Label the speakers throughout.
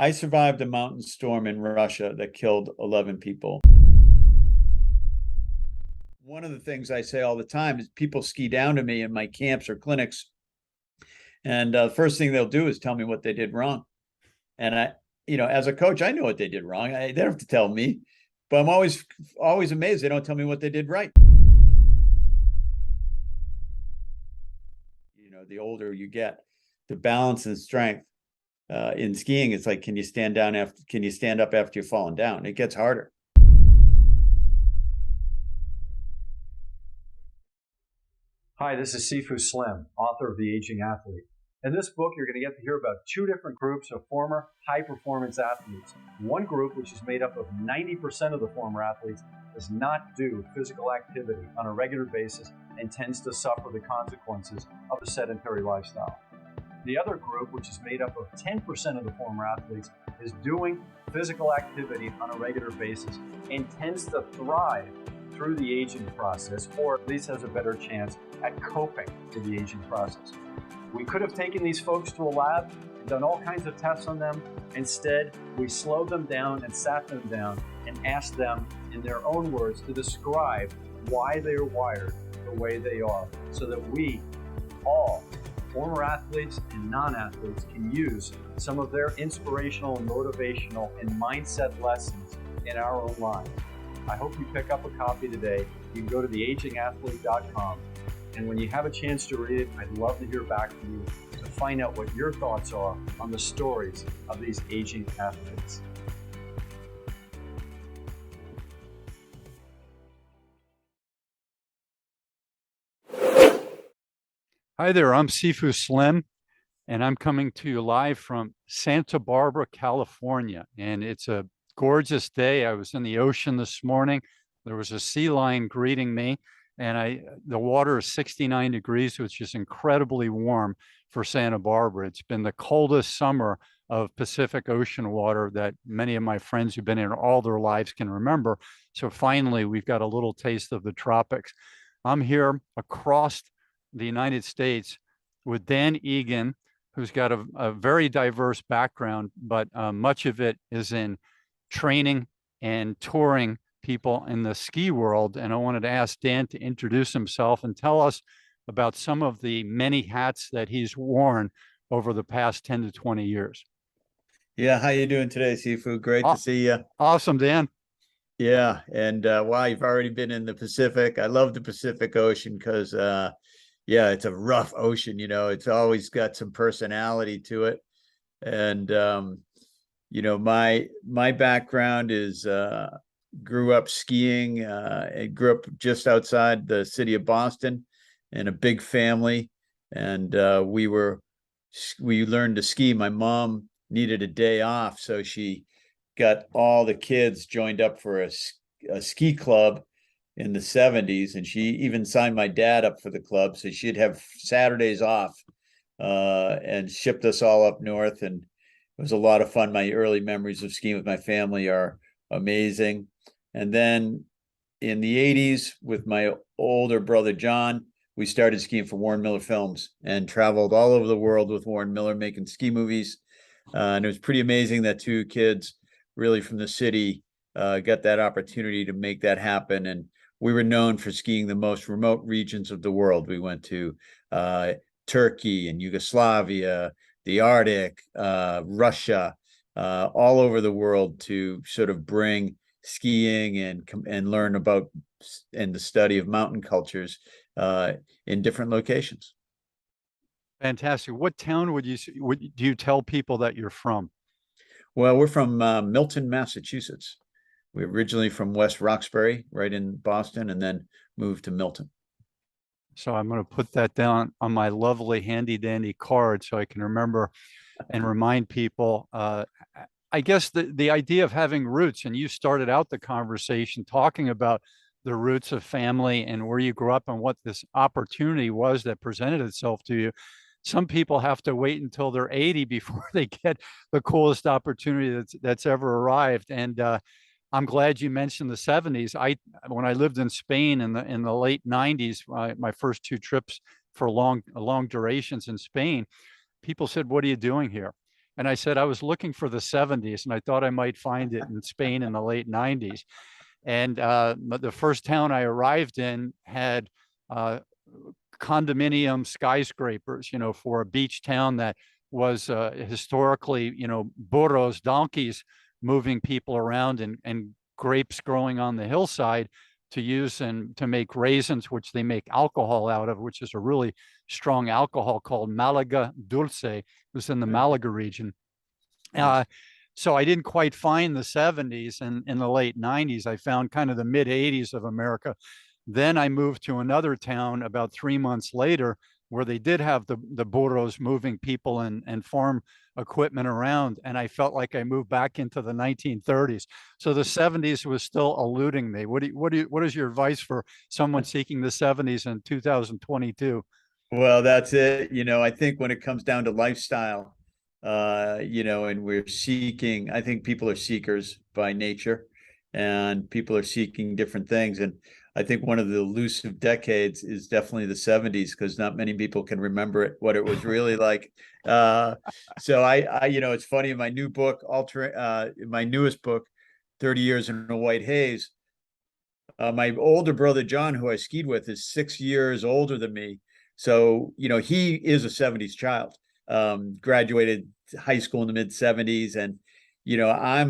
Speaker 1: I survived a mountain storm in Russia that killed 11 people. One of the things I say all the time is people ski down to me in my camps or clinics, and the first thing they'll do is tell me what they did wrong. And as a coach, I know what they did wrong. They don't have to tell me, but I'm always amazed they don't tell me what they did right. The older you get, the balance and strength in skiing, it's like, can you stand up after you've fallen down? It gets harder.
Speaker 2: Hi, this is Sifu Slim, author of The Aging Athlete. In this book, you're going to get to hear about two different groups of former high-performance athletes. One group, which is made up of 90% of the former athletes, does not do physical activity on a regular basis and tends to suffer the consequences of a sedentary lifestyle. The other group, which is made up of 10% of the former athletes, is doing physical activity on a regular basis and tends to thrive through the aging process, or at least has a better chance at coping with the aging process. We could have taken these folks to a lab and done all kinds of tests on them. Instead, we slowed them down and sat them down and asked them, in their own words, to describe why they are wired the way they are, so that we, all former athletes and non-athletes, can use some of their inspirational and motivational and mindset lessons in our own lives. I hope you pick up a copy today. You can go to theagingathlete.com. And when you have a chance to read it, I'd love to hear back from you to find out what your thoughts are on the stories of these aging athletes.
Speaker 3: Hi there, I'm Sifu Slim, and I'm coming to you live from Santa Barbara, California. And it's a gorgeous day. I was in the ocean this morning. There was a sea lion greeting me, and the water is 69 degrees, which is incredibly warm for Santa Barbara. It's been the coldest summer of Pacific Ocean water that many of my friends who've been in all their lives can remember. So finally, we've got a little taste of the tropics. I'm here across the United States with Dan Egan, who's got a very diverse background, but much of it is in training and touring people in the ski world. And I wanted to ask Dan to introduce himself and tell us about some of the many hats that he's worn over the past 10 to 20 years.
Speaker 1: Yeah, how you doing today, Sifu? Great to see you.
Speaker 3: Awesome, Dan.
Speaker 1: Yeah, and wow, you've already been in the Pacific. I love the Pacific Ocean because yeah, it's a rough ocean, it's always got some personality to it. And my background is grew up skiing. I grew up just outside the city of Boston in a big family, and we learned to ski. My mom needed a day off, so she got all the kids joined up for a ski club in the 70s, and she even signed my dad up for the club, so she'd have Saturdays off, and shipped us all up north, and it was a lot of fun. My early memories of skiing with my family are amazing. And then in the 80s, with my older brother John, we started skiing for Warren Miller Films and traveled all over the world with Warren Miller making ski movies. And it was pretty amazing that two kids really from the city got that opportunity to make that happen. And we were known for skiing the most remote regions of the world. We went to Turkey and Yugoslavia, the Arctic, Russia, all over the world to sort of bring skiing and learn about and the study of mountain cultures in different locations.
Speaker 3: Fantastic. What town do you tell people that you're from?
Speaker 1: Well, we're from Milton, Massachusetts. We're originally from West Roxbury, right in Boston, and then moved to Milton.
Speaker 3: So I'm going to put that down on my lovely handy dandy card so I can remember and remind people. I guess the idea of having roots, and you started out the conversation talking about the roots of family and where you grew up and what this opportunity was that presented itself to you. Some people have to wait until they're 80 before they get the coolest opportunity that's ever arrived. And I'm glad you mentioned the 70s. When I lived in Spain in the late 90s, my first two trips for long durations in Spain, people said, "What are you doing here?" And I said, I was looking for the 70s and I thought I might find it in Spain in the late 90s. And the first town I arrived in had condominium skyscrapers, for a beach town that was historically, burros, donkeys, moving people around, and grapes growing on the hillside to use and to make raisins, which they make alcohol out of, which is a really strong alcohol called Malaga Dulce. It was in the Malaga region. So I didn't quite find the 70s, and in the late 90s, I found kind of the mid 80s of America. Then I moved to another town about 3 months later where they did have the burros moving people and farm equipment around. And I felt like I moved back into the 1930s. So the 70s was still eluding me. What is your advice for someone seeking the 70s in 2022?
Speaker 1: Well, that's it. I think when it comes down to lifestyle, and we're seeking, I think people are seekers by nature, and people are seeking different things. And I think one of the elusive decades is definitely the 70s, because not many people can remember it, what it was really like. So it's funny, in my new book, my newest book, 30 Years in a White Haze, my older brother, John, who I skied with, is 6 years older than me. So, he is a 70s child, graduated high school in the mid 70s. And, I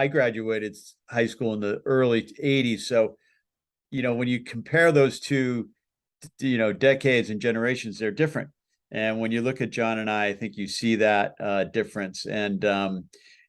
Speaker 1: graduated high school in the early 80s. So, when you compare those two, decades and generations, they're different. And when you look at John and I think you see that difference. And, in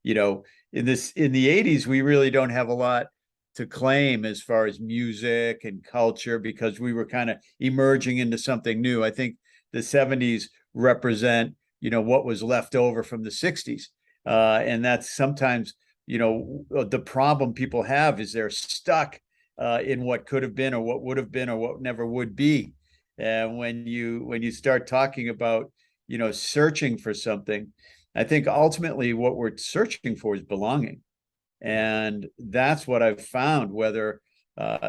Speaker 1: the 80s, we really don't have a lot to claim as far as music and culture, because we were kind of emerging into something new. I think the 70s represent, what was left over from the 60s. And that's sometimes, the problem people have is they're stuck in what could have been, or what would have been, or what never would be. And when you start talking about, searching for something, I think ultimately what we're searching for is belonging. And that's what I've found, whether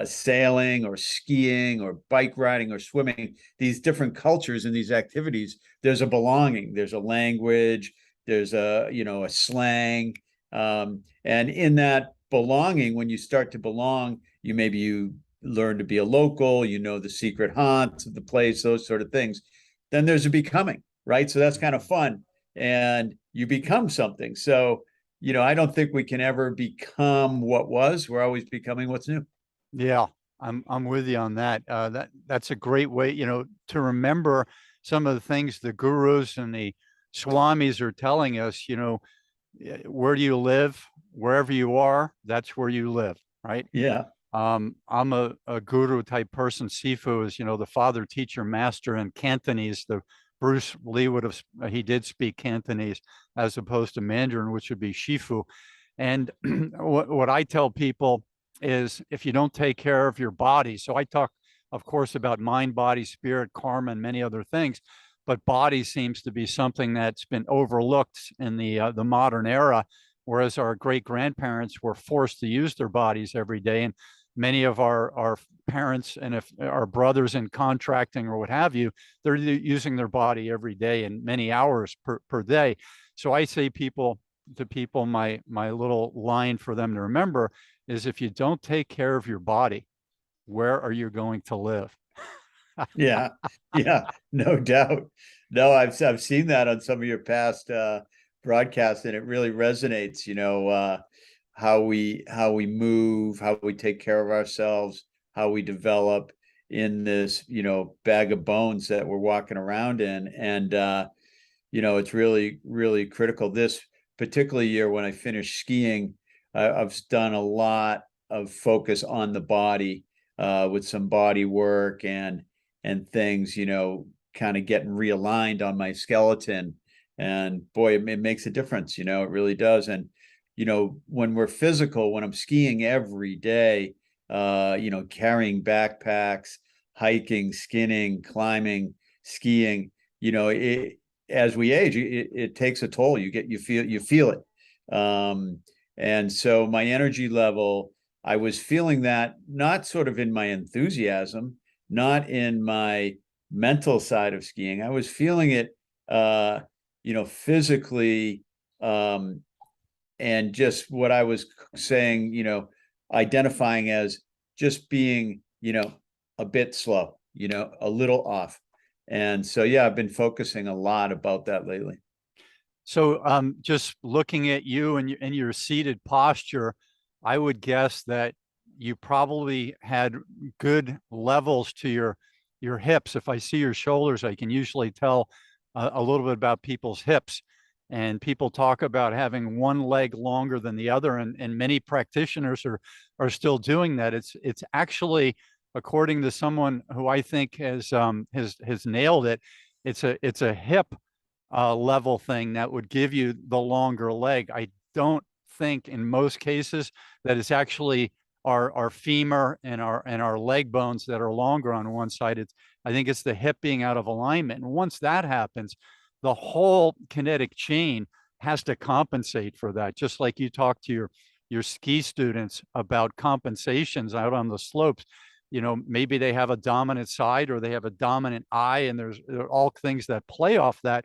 Speaker 1: sailing or skiing or bike riding or swimming, these different cultures and these activities, there's a belonging, there's a language, there's a slang. And in that belonging, when you start to belong, you learn to be a local, the secret haunts of the place, those sort of things. Then there's a becoming, right? So that's kind of fun. And you become something. So, I don't think we can ever become what was. We're always becoming what's new.
Speaker 3: Yeah, I'm with you on that. That's a great way, to remember some of the things the gurus and the swamis are telling us. Where do you live? Wherever you are, that's where you live, right?
Speaker 1: Yeah.
Speaker 3: I'm a guru type person. Sifu is, the father, teacher, master in Cantonese. The Bruce Lee he did speak Cantonese as opposed to Mandarin, which would be Shifu. And what I tell people is, if you don't take care of your body, so I talk, of course, about mind, body, spirit, karma, and many other things, but body seems to be something that's been overlooked in the modern era, whereas our great grandparents were forced to use their bodies every day. And many of our parents, and if our brothers in contracting or what have you, they're using their body every day and many hours per day. So I say to people, my little line for them to remember is, if you don't take care of your body, where are you going to live?
Speaker 1: Yeah. Yeah. No doubt. No, I've seen that on some of your past broadcasts, and it really resonates, how we move, how we take care of ourselves, how we develop in this, bag of bones that we're walking around in. And it's really, really critical. This particular year, when I finished skiing, I've done a lot of focus on the body, with some body work and things, kind of getting realigned on my skeleton. And boy, it makes a difference, it really does. And when we're physical, when I'm skiing every day, carrying backpacks, hiking, skinning, climbing, skiing, as we age, it takes a toll. You feel it. And so my energy level, I was feeling that, not sort of in my enthusiasm, not in my mental side of skiing. I was feeling it, physically, and just what I was saying, identifying as just being, a bit slow, a little off. And so, yeah, I've been focusing a lot about that lately.
Speaker 3: So just looking at you and your seated posture, I would guess that you probably had good levels to your hips. If I see your shoulders, I can usually tell a little bit about people's hips. And people talk about having one leg longer than the other, and many practitioners are still doing that. It's actually, according to someone who I think has nailed it, it's a hip level thing that would give you the longer leg. I don't think in most cases that it's actually our femur and our leg bones that are longer on one side. I think it's the hip being out of alignment. And once that happens, the whole kinetic chain has to compensate for that. Just like you talk to your ski students about compensations out on the slopes. Maybe they have a dominant side or they have a dominant eye, and there are all things that play off that.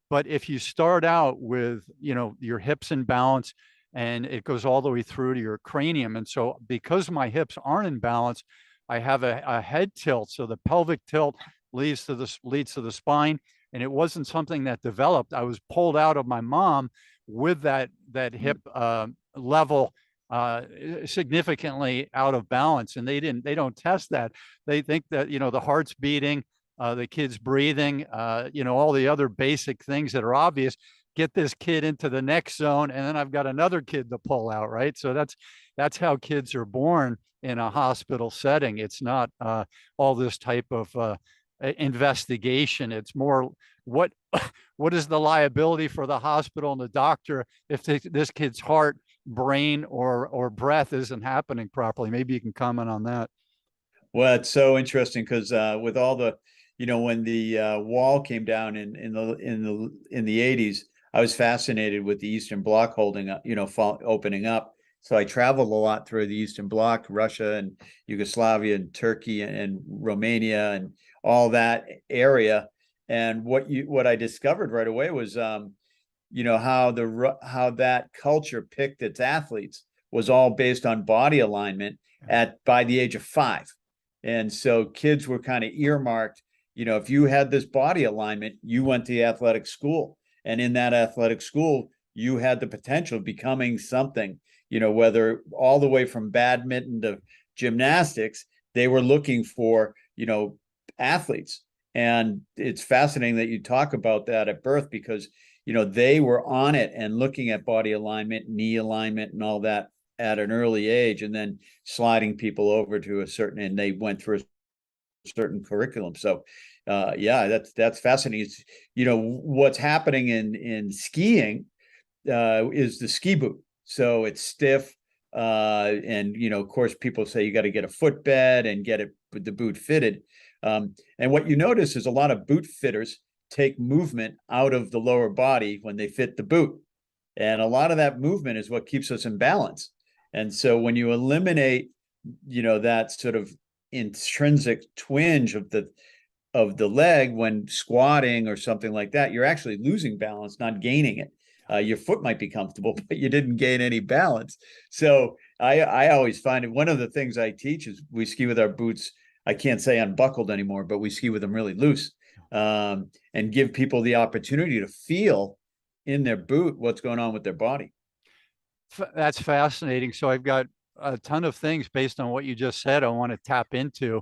Speaker 3: But if you start out with, your hips in balance, and it goes all the way through to your cranium. And so because my hips aren't in balance, I have a head tilt. So the pelvic tilt leads to the spine. And it wasn't something that developed. I was pulled out of my mom with that hip level significantly out of balance. And they don't test that. They think that, the heart's beating, the kid's breathing, all the other basic things that are obvious, get this kid into the next zone, and then I've got another kid to pull out, right? So that's how kids are born in a hospital setting. It's not all this type of investigation. It's more what is the liability for the hospital and the doctor if this kid's heart, brain, or breath isn't happening properly. Maybe you can comment on that.
Speaker 1: Well, it's so interesting because with all the, when the wall came down in the 80s, I was fascinated with the Eastern Bloc holding up, opening up. So I traveled a lot through the Eastern Bloc, Russia and Yugoslavia and Turkey and Romania and all that area. And what I discovered right away was, how that culture picked its athletes was all based on body alignment by the age of 5. And so kids were kind of earmarked, if you had this body alignment, you went to the athletic school. And in that athletic school, you had the potential of becoming something, whether all the way from badminton to gymnastics, they were looking for, athletes. And it's fascinating that you talk about that at birth because, they were on it and looking at body alignment, knee alignment, and all that at an early age, and then sliding people over to and they went through a certain curriculum. So yeah, that's fascinating. It's, what's happening in skiing is the ski boot. So it's stiff. And, of course, people say you got to get a footbed and get the boot fitted. And what you notice is a lot of boot fitters take movement out of the lower body when they fit the boot. And a lot of that movement is what keeps us in balance. And so when you eliminate, that sort of intrinsic twinge of the leg when squatting or something like that, you're actually losing balance, not gaining it. Your foot might be comfortable, but you didn't gain any balance. So I always find it, one of the things I teach is we ski with our boots, I can't say unbuckled anymore, but we ski with them really loose, and give people the opportunity to feel in their boot what's going on with their body.
Speaker 3: That's fascinating. So I've got a ton of things based on what you just said I want to tap into.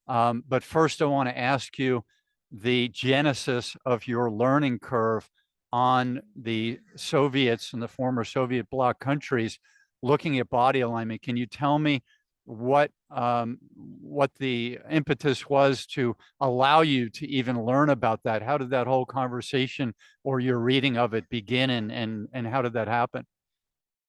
Speaker 3: But first, I want to ask you the genesis of your learning curve on the Soviets and the former Soviet bloc countries looking at body alignment. Can you tell me what the impetus was to allow you to even learn about that? How did that whole conversation or your reading of it begin, and how did that happen?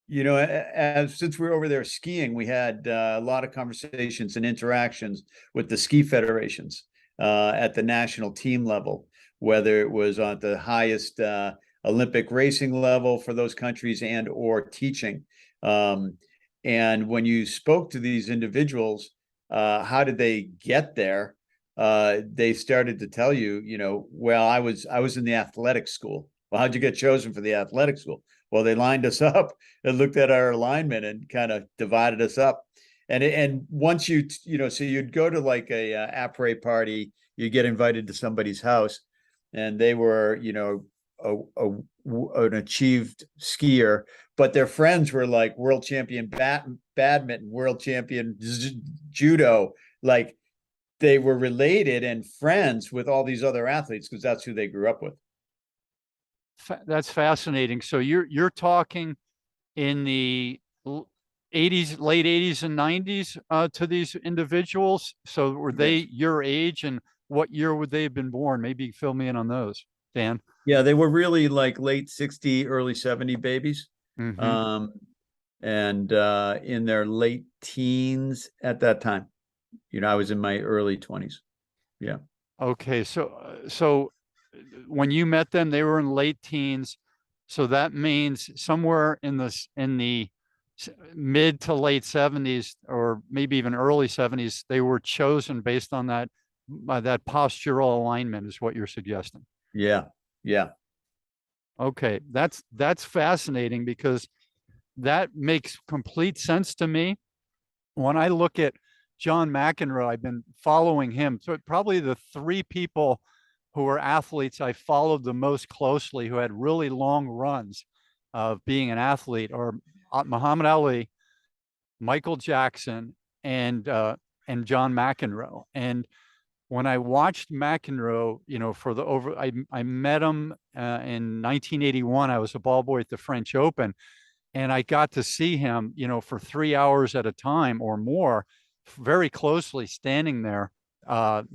Speaker 1: Since we were over there skiing, we had a lot of conversations and interactions with the ski federations at the national team level, whether it was at the highest Olympic racing level for those countries and or teaching. And when you spoke to these individuals, how did they get there? They started to tell you, well, I was in the athletic school. well, how'd you get chosen for the athletic school? Well, they lined us up and looked at our alignment and kind of divided us up. And once so you'd go to like a après party, you get invited to somebody's house, and they were, an achieved skier, but their friends were like world champion badminton, world champion judo. Like, they were related and friends with all these other athletes because that's who they grew up with.
Speaker 3: That's fascinating. So you're talking in the 80s, late 80s and 90s to these individuals. So were they your age, and what year would they have been born? Maybe fill me in on those, Dan.
Speaker 1: Yeah, they were really like late 60, early 70 babies.
Speaker 3: Mm-hmm.
Speaker 1: And in their late teens at that time. I was in my early 20s. Yeah.
Speaker 3: Okay, so when you met them, they were in late teens. So that means somewhere in the mid to late 70s, or maybe even early 70s, they were chosen based on that postural alignment, is what you're suggesting.
Speaker 1: Yeah. Yeah.
Speaker 3: Okay, that's fascinating, because that makes complete sense to me. When I look at John McEnroe, I've been following him. So probably the three people who are athletes I followed the most closely, who had really long runs of being an athlete, are Muhammad Ali, Michael Jackson, and John McEnroe. And when I watched McEnroe, I met him in 1981. I was a ball boy at the French Open, and I got to see him, for 3 hours at a time or more, very closely, standing there. But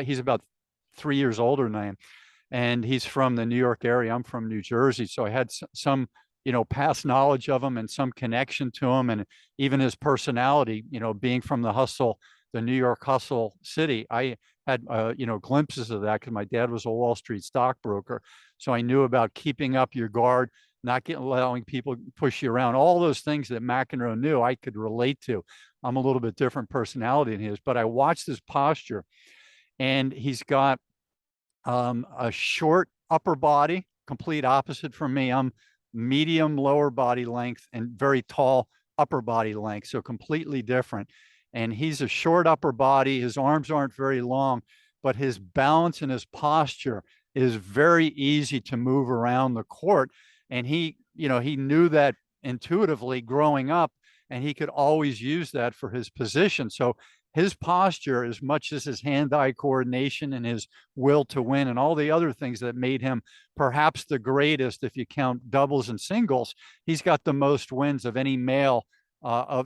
Speaker 3: he's about 3 years older than I am, and he's from the New York area. I'm from New Jersey, so I had some, past knowledge of him and some connection to him, and even his personality. Being from the New York hustle city, I had glimpses of that because my dad was a Wall Street stockbroker, so I knew about keeping up your guard, not allowing people push you around. All those things that McEnroe knew, I could relate to. I'm a little bit different personality than his, but I watched his posture, and he's got a short upper body, complete opposite from me. I'm medium lower body length and very tall upper body length, so completely different. And he's a short upper body. His arms aren't very long, but his balance and his posture is very easy to move around the court. And he knew that intuitively growing up, and he could always use that for his position. So his posture, as much as his hand-eye coordination and his will to win and all the other things that made him perhaps the greatest, if you count doubles and singles, he's got the most wins of any male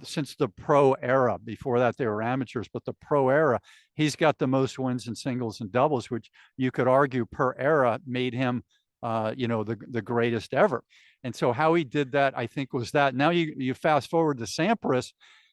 Speaker 3: since the pro era. Before that, they were amateurs, but the pro era, he's got the most wins in singles and doubles, which you could argue per era made him, the greatest ever. And so how he did that, I think, was that. Now you fast forward to Sampras.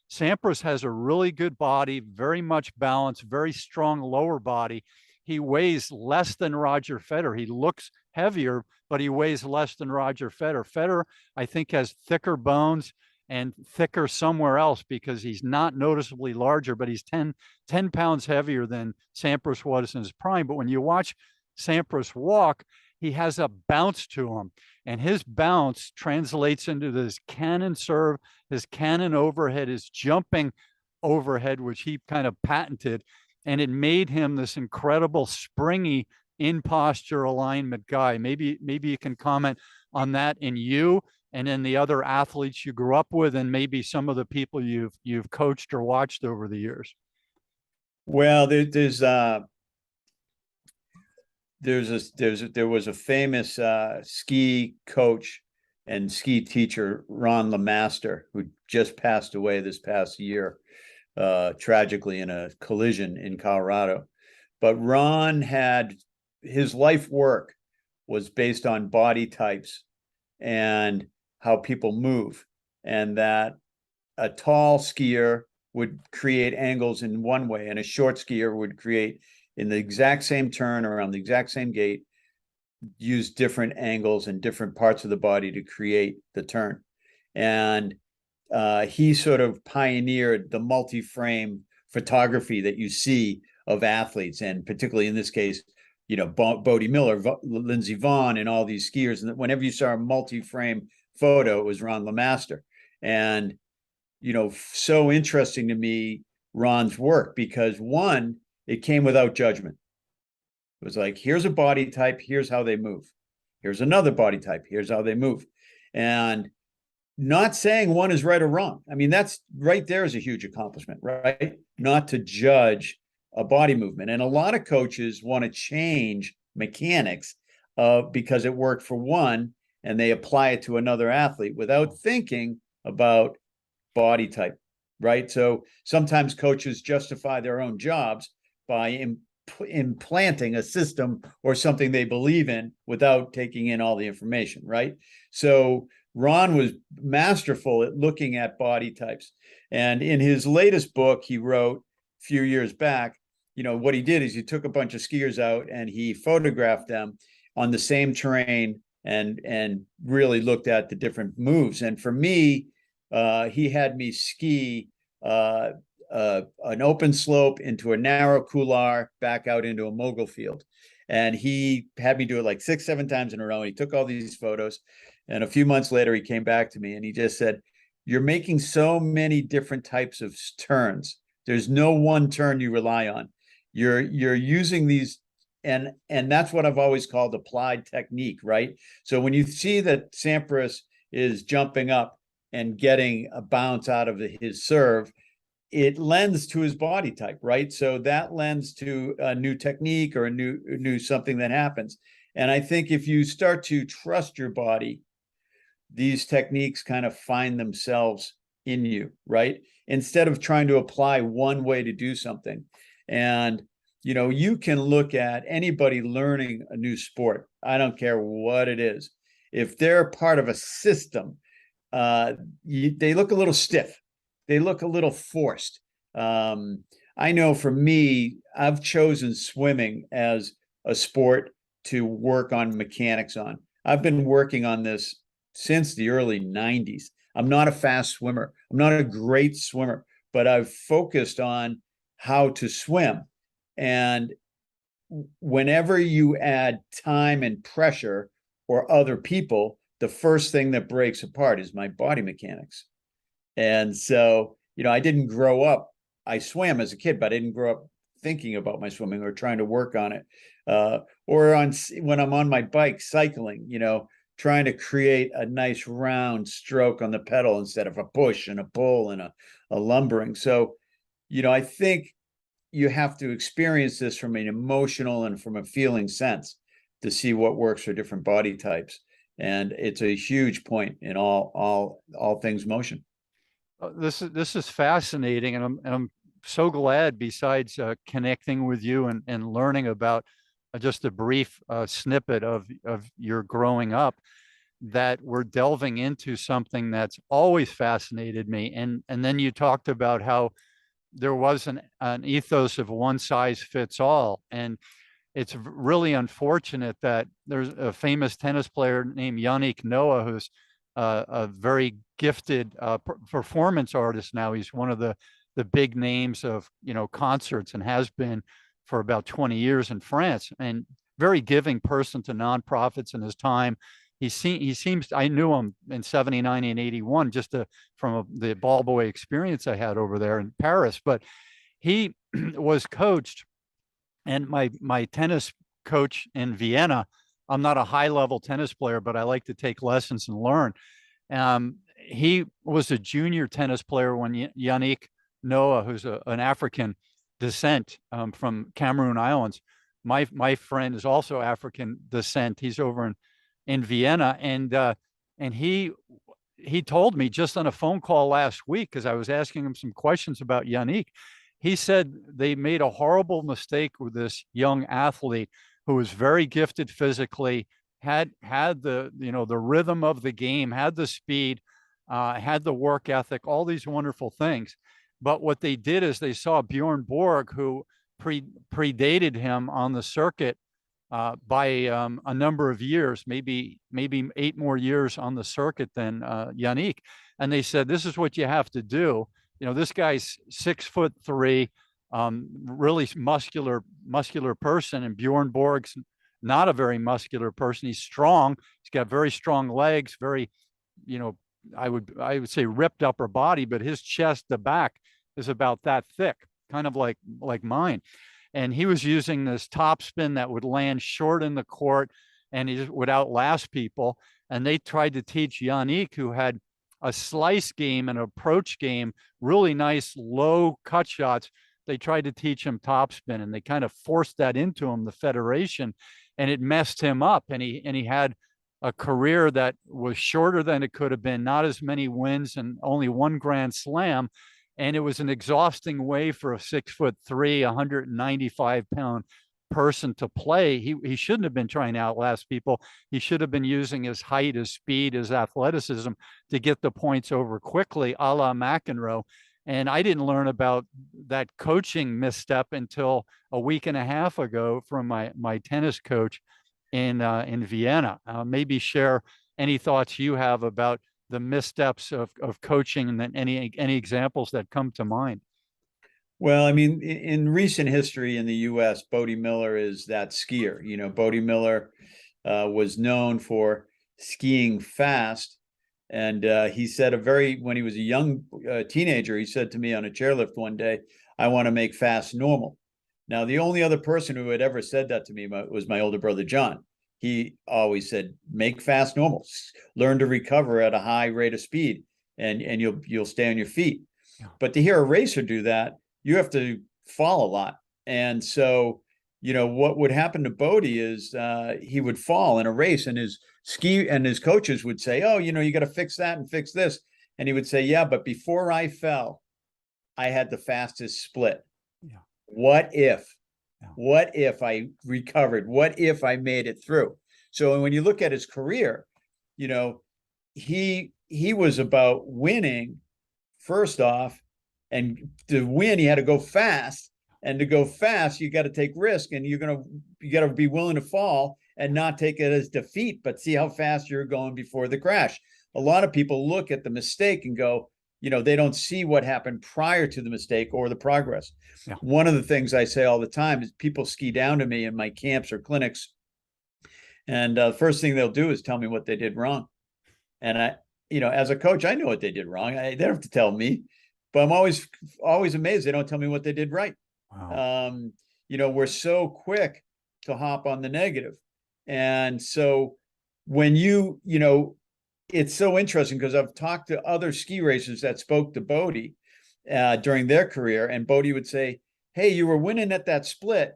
Speaker 3: Sampras has a really good body, very much balanced, very strong lower body. He weighs less than Roger Federer. He looks heavier, but he weighs less than Roger Federer. Federer, I think, has thicker bones and thicker somewhere else, because he's not noticeably larger, but he's 10 pounds heavier than Sampras was in his prime. But when you watch Sampras walk, he has a bounce to him, and his bounce translates into this cannon serve, his cannon overhead, his jumping overhead, which he kind of patented, and it made him this incredible springy in posture alignment guy. Maybe you can comment on that in you and in the other athletes you grew up with, and maybe some of the people you've coached or watched over the years.
Speaker 1: Well, there was a famous ski coach and ski teacher, Ron LeMaster, who just passed away this past year, tragically in a collision in Colorado. But Ron had, his life work was based on body types and how people move, and that a tall skier would create angles in one way, and a short skier would create, in the exact same turn around the exact same gate, use different angles and different parts of the body to create the turn. And he sort of pioneered the multi-frame photography that you see of athletes, and particularly in this case, Bodie Miller, Lindsay Vonn, and all these skiers. And whenever you saw a multi-frame photo, it was Ron LeMaster. And, so interesting to me, Ron's work, because one, it came without judgment. It was like, here's a body type, here's how they move. Here's another body type, here's how they move. And not saying one is right or wrong. I mean, that's right there is a huge accomplishment, right? Not to judge a body movement. And a lot of coaches want to change mechanics because it worked for one and they apply it to another athlete without thinking about body type, right? So sometimes coaches justify their own jobs by implanting a system or something they believe in without taking in all the information, right? So Ron was masterful at looking at body types. And in his latest book he wrote a few years back, what he did is he took a bunch of skiers out and he photographed them on the same terrain and really looked at the different moves. And for me, he had me ski an open slope into a narrow couloir back out into a mogul field. And he had me do it like 6-7 times in a row. And he took all these photos. And a few months later, he came back to me and he just said, "You're making so many different types of turns. There's no one turn you rely on. You're using these." And that's what I've always called applied technique, right? So when you see that Sampras is jumping up and getting a bounce out of his serve, it lends to his body type, right? So that lends to a new technique or a new something that happens. And I think if you start to trust your body, these techniques kind of find themselves in you, right? Instead of trying to apply one way to do something. And, you can look at anybody learning a new sport. I don't care what it is. If they're part of a system, they look a little stiff. They look a little forced. I know for me, I've chosen swimming as a sport to work on mechanics on. I've been working on this since the early 90s. I'm not a fast swimmer. I'm not a great swimmer, but I've focused on how to swim. And whenever you add time and pressure or other people, the first thing that breaks apart is my body mechanics. And so, I didn't grow up, I swam as a kid, but I didn't grow up thinking about my swimming or trying to work on it. When I'm on my bike cycling, trying to create a nice round stroke on the pedal instead of a push and a pull and a lumbering. So, I think you have to experience this from an emotional and from a feeling sense to see what works for different body types. And it's a huge point in all things motion.
Speaker 3: This is fascinating, and I'm so glad. Besides connecting with you and learning about just a brief snippet of your growing up, that we're delving into something that's always fascinated me. And then you talked about how there was an ethos of one size fits all, and it's really unfortunate that there's a famous tennis player named Yannick Noah who's a very gifted performance artist now. He's one of the big names of concerts and has been for about 20 years in France, and very giving person to nonprofits in his time. He seems, I knew him in 79 and 81 just from the ball boy experience I had over there in Paris, but he was coached, and my tennis coach in Vienna, I'm not a high level tennis player, but I like to take lessons and learn. He was a junior tennis player when Yannick Noah, who's an African descent from Cameroon Islands. My friend is also African descent. He's over in Vienna, and he told me just on a phone call last week, because I was asking him some questions about Yannick. He said they made a horrible mistake with this young athlete who was very gifted physically, had the the rhythm of the game, had the speed, had the work ethic, all these wonderful things. But what they did is they saw Bjorn Borg, who predated him on the circuit by a number of years, maybe 8 more years on the circuit than Yannick. And they said, this is what you have to do. This guy's 6'3", really muscular person, and Bjorn Borg's not a very muscular person. He's strong. He's got very strong legs, very, you know, I would say ripped upper body, but his chest, the back is about that thick, kind of like mine. And he was using this top spin that would land short in the court, and he just would outlast people. And they tried to teach Yannick, who had a slice game and approach game, really nice low cut shots. They tried to teach him topspin, and they kind of forced that into him, the federation, and it messed him up. And he had a career that was shorter than it could have been, not as many wins, and only one Grand Slam. And it was an exhausting way for a 6'3", 195-pound person to play. He shouldn't have been trying to outlast people. He should have been using his height, his speed, his athleticism to get the points over quickly, a la McEnroe. And I didn't learn about that coaching misstep until a week and a half ago from my tennis coach in Vienna. Maybe share any thoughts you have about the missteps of coaching, and then any examples that come to mind.
Speaker 1: Well, I mean, in recent history in the U.S., Bode Miller is that skier. You know, Bode Miller was known for skiing fast. And he said when he was a young teenager, he said to me on a chairlift one day, "I want to make fast normal." Now, the only other person who had ever said that to me was my older brother, John. He always said, "Make fast normal, learn to recover at a high rate of speed, and you'll stay on your feet."
Speaker 3: Yeah.
Speaker 1: But to hear a racer do that, you have to fall a lot. And so, you know, what would happen to Bode is he would fall in a race, and his coaches would say, "Oh, you know, you got to fix that and fix this." And he would say, "Yeah, but before I fell, I had the fastest split.
Speaker 3: Yeah.
Speaker 1: What if?
Speaker 3: Yeah.
Speaker 1: What if I recovered? What if I made it through?" So when you look at his career, you know, he was about winning first off, and to win, he had to go fast. And to go fast, you got to take risk, and you got to be willing to fall and not take it as defeat, but see how fast you're going before the crash. A lot of people look at the mistake and go, you know, they don't see what happened prior to the mistake or the progress.
Speaker 3: Yeah.
Speaker 1: One of the things I say all the time is people ski down to me in my camps or clinics, and the first thing they'll do is tell me what they did wrong. And I, you know, as a coach, I know what they did wrong. They don't have to tell me, but I'm always amazed they don't tell me what they did right.
Speaker 3: Wow.
Speaker 1: You know, we're so quick to hop on the negative. And so when you know, it's so interesting because I've talked to other ski racers that spoke to Bode during their career, and Bode would say, "Hey, you were winning at that split.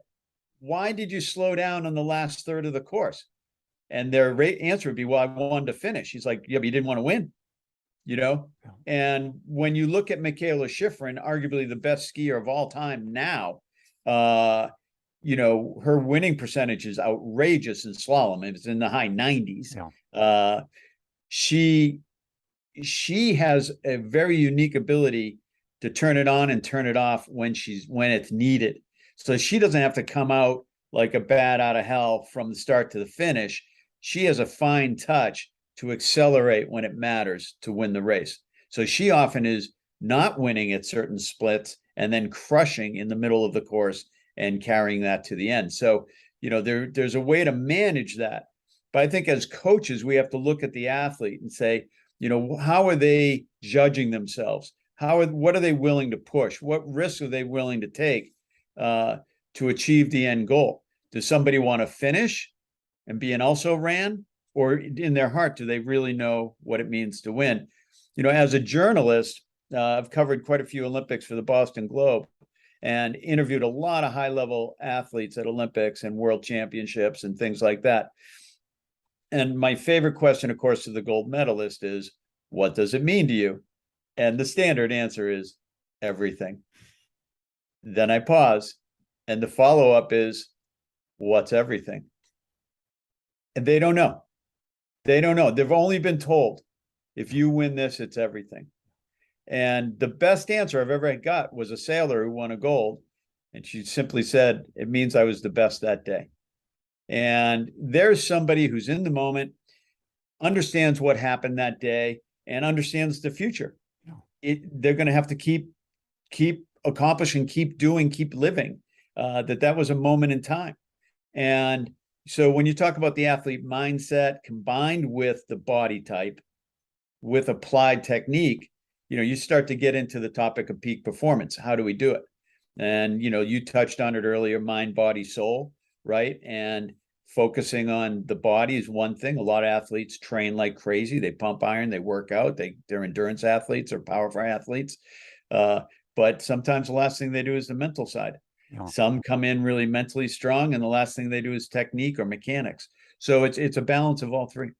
Speaker 1: Why did you slow down on the last third of the course?" And their answer would be, "Well, I wanted to finish." He's like, "Yeah, but you didn't want to win." You know?
Speaker 3: Yeah.
Speaker 1: And when you look at Michaela Schifrin, arguably the best skier of all time now, you know, her winning percentage is outrageous in slalom. It's in the high 90s.
Speaker 3: Yeah.
Speaker 1: She has a very unique ability to turn it on and turn it off when it's needed. So she doesn't have to come out like a bat out of hell from the start to the finish. She has a fine touch to accelerate when it matters to win the race. So she often is not winning at certain splits and then crushing in the middle of the course and carrying that to the end. So, you know, there's a way to manage that. But I think as coaches, we have to look at the athlete and say, you know, how are they judging themselves? What are they willing to push? What risks are they willing to take to achieve the end goal? Does somebody want to finish and be an also ran? Or in their heart, do they really know what it means to win? You know, as a journalist, I've covered quite a few Olympics for the Boston Globe and interviewed a lot of high-level athletes at Olympics and world championships and things like that. And my favorite question, of course, to the gold medalist is, what does it mean to you? And the standard answer is everything. Then I pause, and the follow-up is, what's everything? And they don't know. They don't know. They've only been told, if you win this, it's everything. And the best answer I've ever got was a sailor who won a gold. And she simply said, "It means I was the best that day." And there's somebody who's in the moment, understands what happened that day, and understands the future. They're going to have to keep accomplish and keep doing, keep living. That was a moment in time. And so when you talk about the athlete mindset combined with the body type, with applied technique, you start to get into the topic of peak performance. How do we do it? And, you touched on it earlier, mind, body, soul, right? And focusing on the body is one thing. A lot of athletes train like crazy. They pump iron, they work out, they're endurance athletes or powerful athletes. But sometimes the last thing they do is the mental side. Yeah. Some come in really mentally strong, and the last thing they do is technique or mechanics. So it's a balance of all three.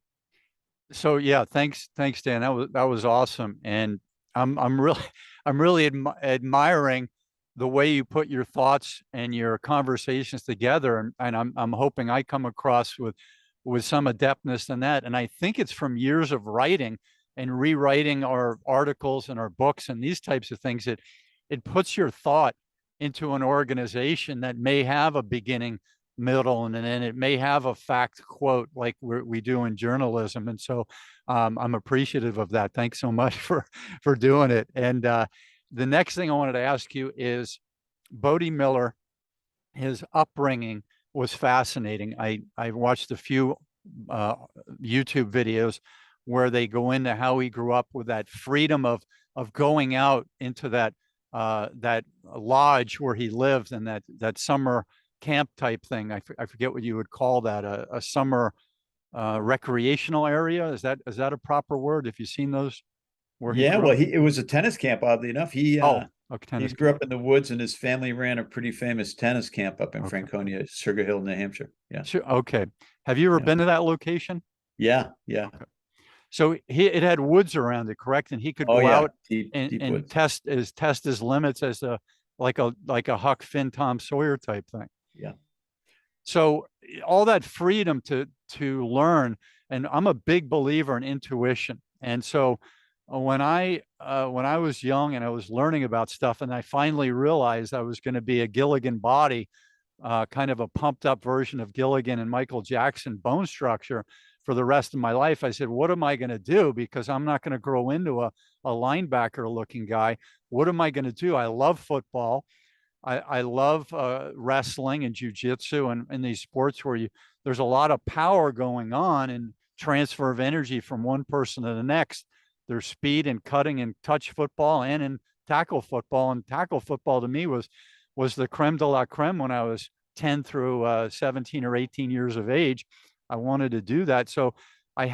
Speaker 3: So yeah, thanks, Dan. That was awesome, and I'm really admiring the way you put your thoughts and your conversations together, and I'm hoping I come across with some adeptness in that. And I think it's from years of writing and rewriting our articles and our books and these types of things. It puts your thought into an organization that may have a beginning, middle, and then it may have a fact quote like we do in journalism. And so I'm appreciative of that. Thanks so much for doing it. And the next thing I wanted to ask you is Bode Miller, his upbringing was fascinating. I watched a few YouTube videos where they go into how he grew up with that freedom of going out into that lodge where he lived, and that summer camp type thing. I forget what you would call that, a summer recreational area. Is that a proper word? Have you seen those?
Speaker 1: It was a tennis camp, oddly enough. He grew up in the woods, and his family ran a pretty famous tennis camp up in Franconia, Sugar Hill, New Hampshire. Yeah.
Speaker 3: Sure. Okay. Have you ever been to that location?
Speaker 1: Yeah. Okay.
Speaker 3: So it had woods around it, correct? And he could go out and test his limits as like a Huck Finn, Tom Sawyer type thing.
Speaker 1: Yeah.
Speaker 3: So all that freedom to learn, and I'm a big believer in intuition. And so when I was young and I was learning about stuff, and I finally realized I was going to be a Gilligan body, kind of a pumped up version of Gilligan and Michael Jackson bone structure for the rest of my life, I said, what am I going to do? Because I'm not going to grow into a linebacker looking guy. What am I going to do? I love football. I love wrestling and jujitsu and these sports where there's a lot of power going on and transfer of energy from one person to the next. There's speed and cutting in touch football and in tackle football. And tackle football to me was the creme de la creme when I was 10 through 17 or 18 years of age. I wanted to do that. So I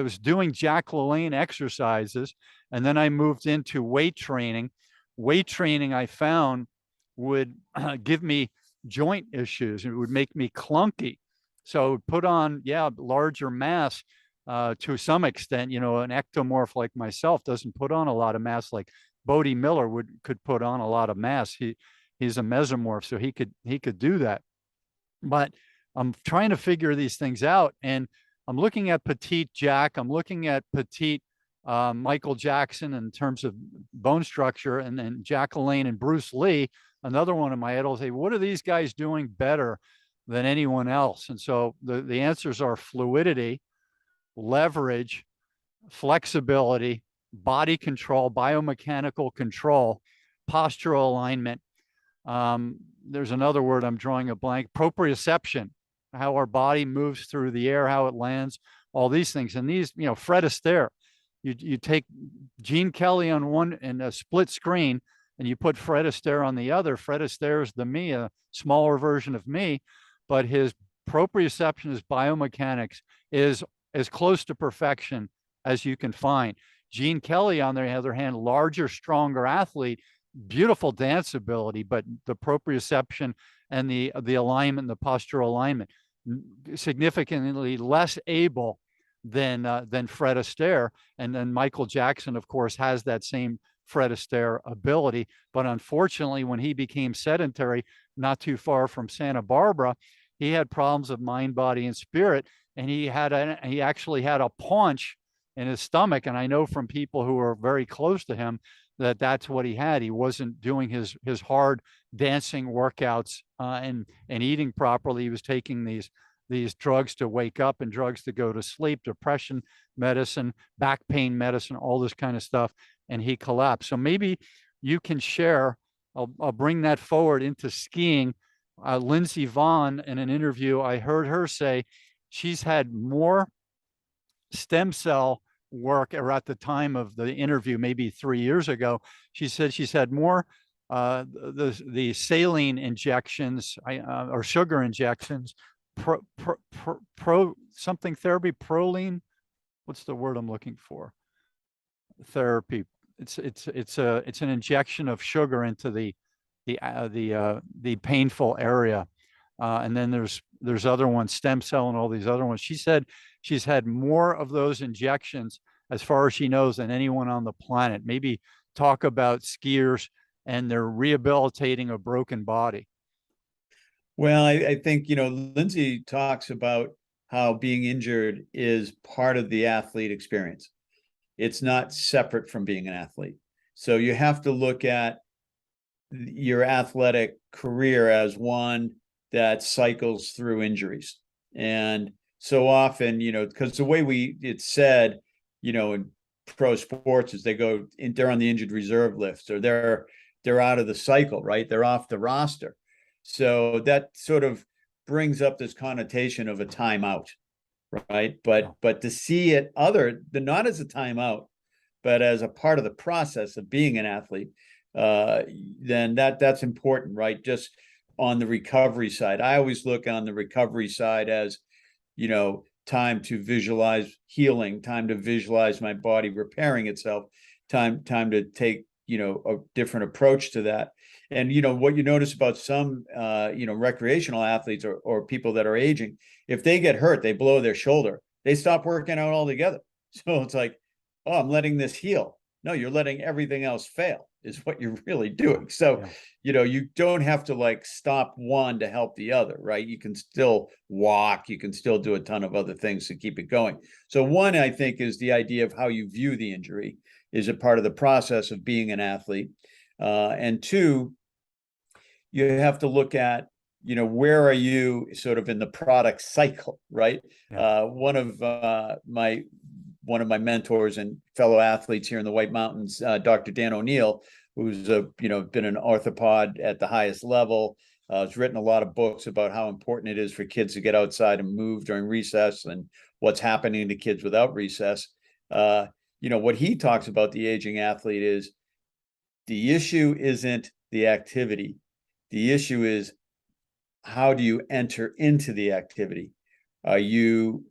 Speaker 3: was doing Jack LaLanne exercises, and then I moved into weight training. Weight training I found would give me joint issues. It would make me clunky. So put on, larger mass to some extent. An ectomorph like myself doesn't put on a lot of mass like Bode Miller could put on a lot of mass. He's a mesomorph, so he could do that. But I'm trying to figure these things out, and I'm looking at petite Jack. I'm looking at petite Michael Jackson in terms of bone structure, and then Jack LaLanne and Bruce Lee, another one of my idols. Say, what are these guys doing better than anyone else? And so the answers are fluidity, leverage, flexibility, body control, biomechanical control, postural alignment. There's another word I'm drawing a blank, proprioception, how our body moves through the air, how it lands, all these things. And these, Fred Astaire, you take Gene Kelly on one and a split screen, and you put Fred Astaire on the other. Fred Astaire is me, a smaller version of me, but his proprioception, his biomechanics is as close to perfection as you can find. Gene Kelly, on the other hand, larger, stronger athlete, beautiful dance ability, but the proprioception and the alignment, the postural alignment, significantly less able than Fred Astaire. And then Michael Jackson, of course, has that same Fred Astaire ability. But unfortunately, when he became sedentary, not too far from Santa Barbara, he had problems of mind, body, and spirit. And he actually had a paunch in his stomach. And I know from people who are very close to him that that's what he had. He wasn't doing his hard dancing workouts and eating properly. He was taking these drugs to wake up and drugs to go to sleep, depression medicine, back pain medicine, all this kind of stuff. And he collapsed. So maybe you can share. I'll bring that forward into skiing. Lindsay Vonn, in an interview, I heard her say she's had more stem cell work, or at the time of the interview, maybe 3 years ago, she said she's had more the saline injections or sugar injections, something therapy, proline. What's the word I'm looking for? Therapy. It's an injection of sugar into the painful area, and then there's other ones, stem cell and all these other ones. She said she's had more of those injections, as far as she knows, than anyone on the planet. Maybe talk about skiers and their rehabilitating a broken body.
Speaker 1: Well, I think, Lindsay talks about how being injured is part of the athlete experience. It's not separate from being an athlete. So you have to look at your athletic career as one that cycles through injuries. And so often, because the way it's said, in pro sports is they're on the injured reserve list, or they're out of the cycle, right? They're off the roster. So that sort of brings up this connotation of a timeout, right? But to see it not as a timeout, but as a part of the process of being an athlete, then that's important, right? Just on the recovery side. I always look on the recovery side as, time to visualize healing, time to visualize my body repairing itself, time to take, a different approach to that. And, what you notice about some, recreational athletes or people that are aging, if they get hurt, they blow their shoulder, they stop working out altogether. So it's like, oh, I'm letting this heal. No, you're letting everything else fail is what you're really doing. So, you don't have to stop one to help the other, right? You can still walk, you can still do a ton of other things to keep it going. So one, I think, is the idea of how you view the injury is a part of the process of being an athlete. And two, you have to look at, where are you sort of in the product cycle, right?
Speaker 3: Yeah.
Speaker 1: One of my mentors and fellow athletes here in the White Mountains, Dr. Dan O'Neill, who's been an orthopod at the highest level, has written a lot of books about how important it is for kids to get outside and move during recess and what's happening to kids without recess. What he talks about the aging athlete is the issue isn't the activity. The issue is, how do you enter into the activity? Are you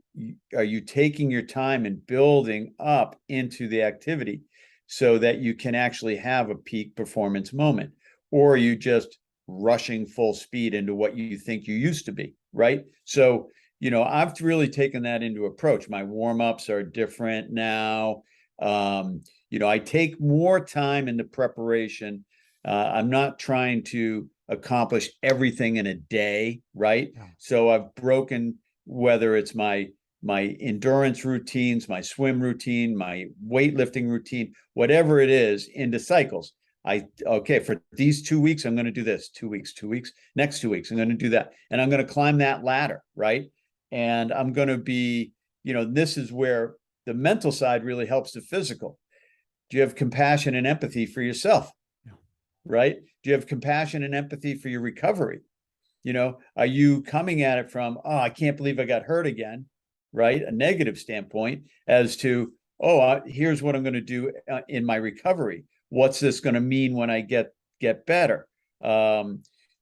Speaker 1: taking your time and building up into the activity so that you can actually have a peak performance moment? Or are you just rushing full speed into what you think you used to be, right? So, I've really taken that into approach. My warm-ups are different now. I take more time in the preparation. I'm not trying to accomplish everything in a day, right?
Speaker 3: Yeah.
Speaker 1: So I've broken, whether it's my endurance routines, my swim routine, my weightlifting routine, whatever it is, into cycles. For these 2 weeks, I'm going to do this. 2 weeks, next 2 weeks, I'm going to do that. And I'm going to climb that ladder, right? And I'm going to be, this is where the mental side really helps the physical. Do you have compassion and empathy for yourself?
Speaker 3: Yeah.
Speaker 1: Right? Do you have compassion and empathy for your recovery? Are you coming at it from, oh, I can't believe I got hurt again, right? A negative standpoint, as to, oh, here's what I'm going to do in my recovery. What's this going to mean when I get better?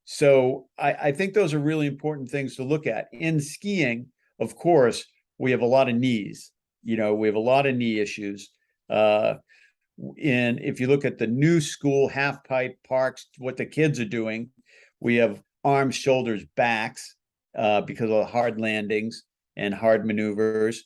Speaker 1: So I think those are really important things to look at. In skiing, of course, we have a lot of knees. We have a lot of knee issues. If you look at the new school half pipe parks, what the kids are doing, we have arms, shoulders, backs, because of hard landings and hard maneuvers.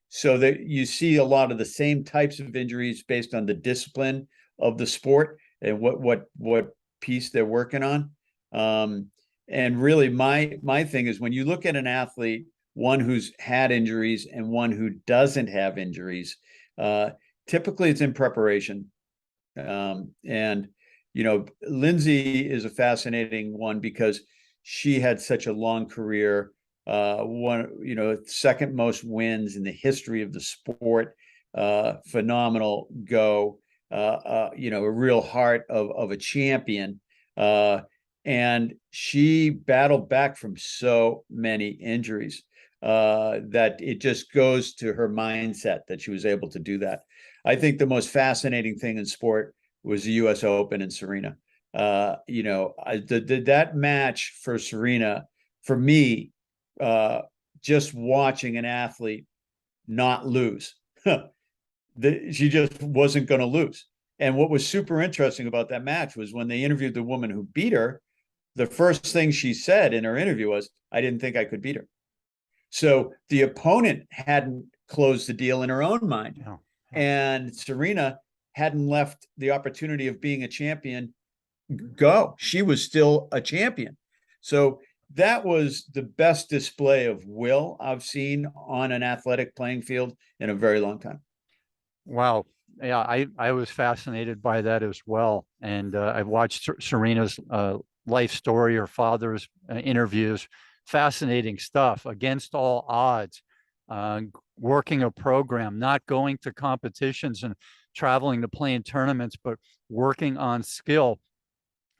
Speaker 1: So that you see a lot of the same types of injuries based on the discipline of the sport and what piece they're working on. And really my thing is, when you look at an athlete, one who's had injuries and one who doesn't have injuries, typically it's in preparation. And Lindsay is a fascinating one because she had such a long career, second most wins in the history of the sport, phenomenal go. a real heart of a champion. And she battled back from so many injuries that it just goes to her mindset that she was able to do that. I think the most fascinating thing in sport was the U.S. Open and Serena. That match for Serena, for me, just watching an athlete not lose. She just wasn't going to lose. And what was super interesting about that match was when they interviewed the woman who beat her, the first thing she said in her interview was, "I didn't think I could beat her." So the opponent hadn't closed the deal in her own mind.
Speaker 3: Yeah.
Speaker 1: And Serena hadn't left the opportunity of being a champion go. She was still a champion. So that was the best display of will I've seen on an athletic playing field in a very long time.
Speaker 3: Wow. Yeah, I was fascinated by that as well. And I've watched Serena's life story, her father's interviews, fascinating stuff against all odds, working a program, not going to competitions and traveling to play in tournaments, but working on skill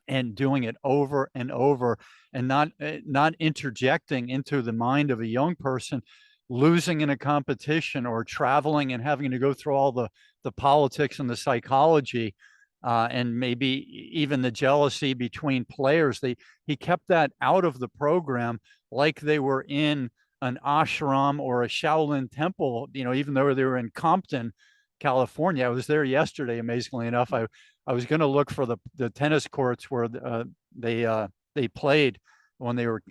Speaker 3: and doing it over and over, and not interjecting into the mind of a young person losing in a competition or traveling and having to go through all the politics and the psychology and maybe even the jealousy between players. He kept that out of the program, like they were in an ashram or a Shaolin temple, even though they were in Compton, California. I was there yesterday, amazingly enough. I was going to look for the tennis courts where they played when they were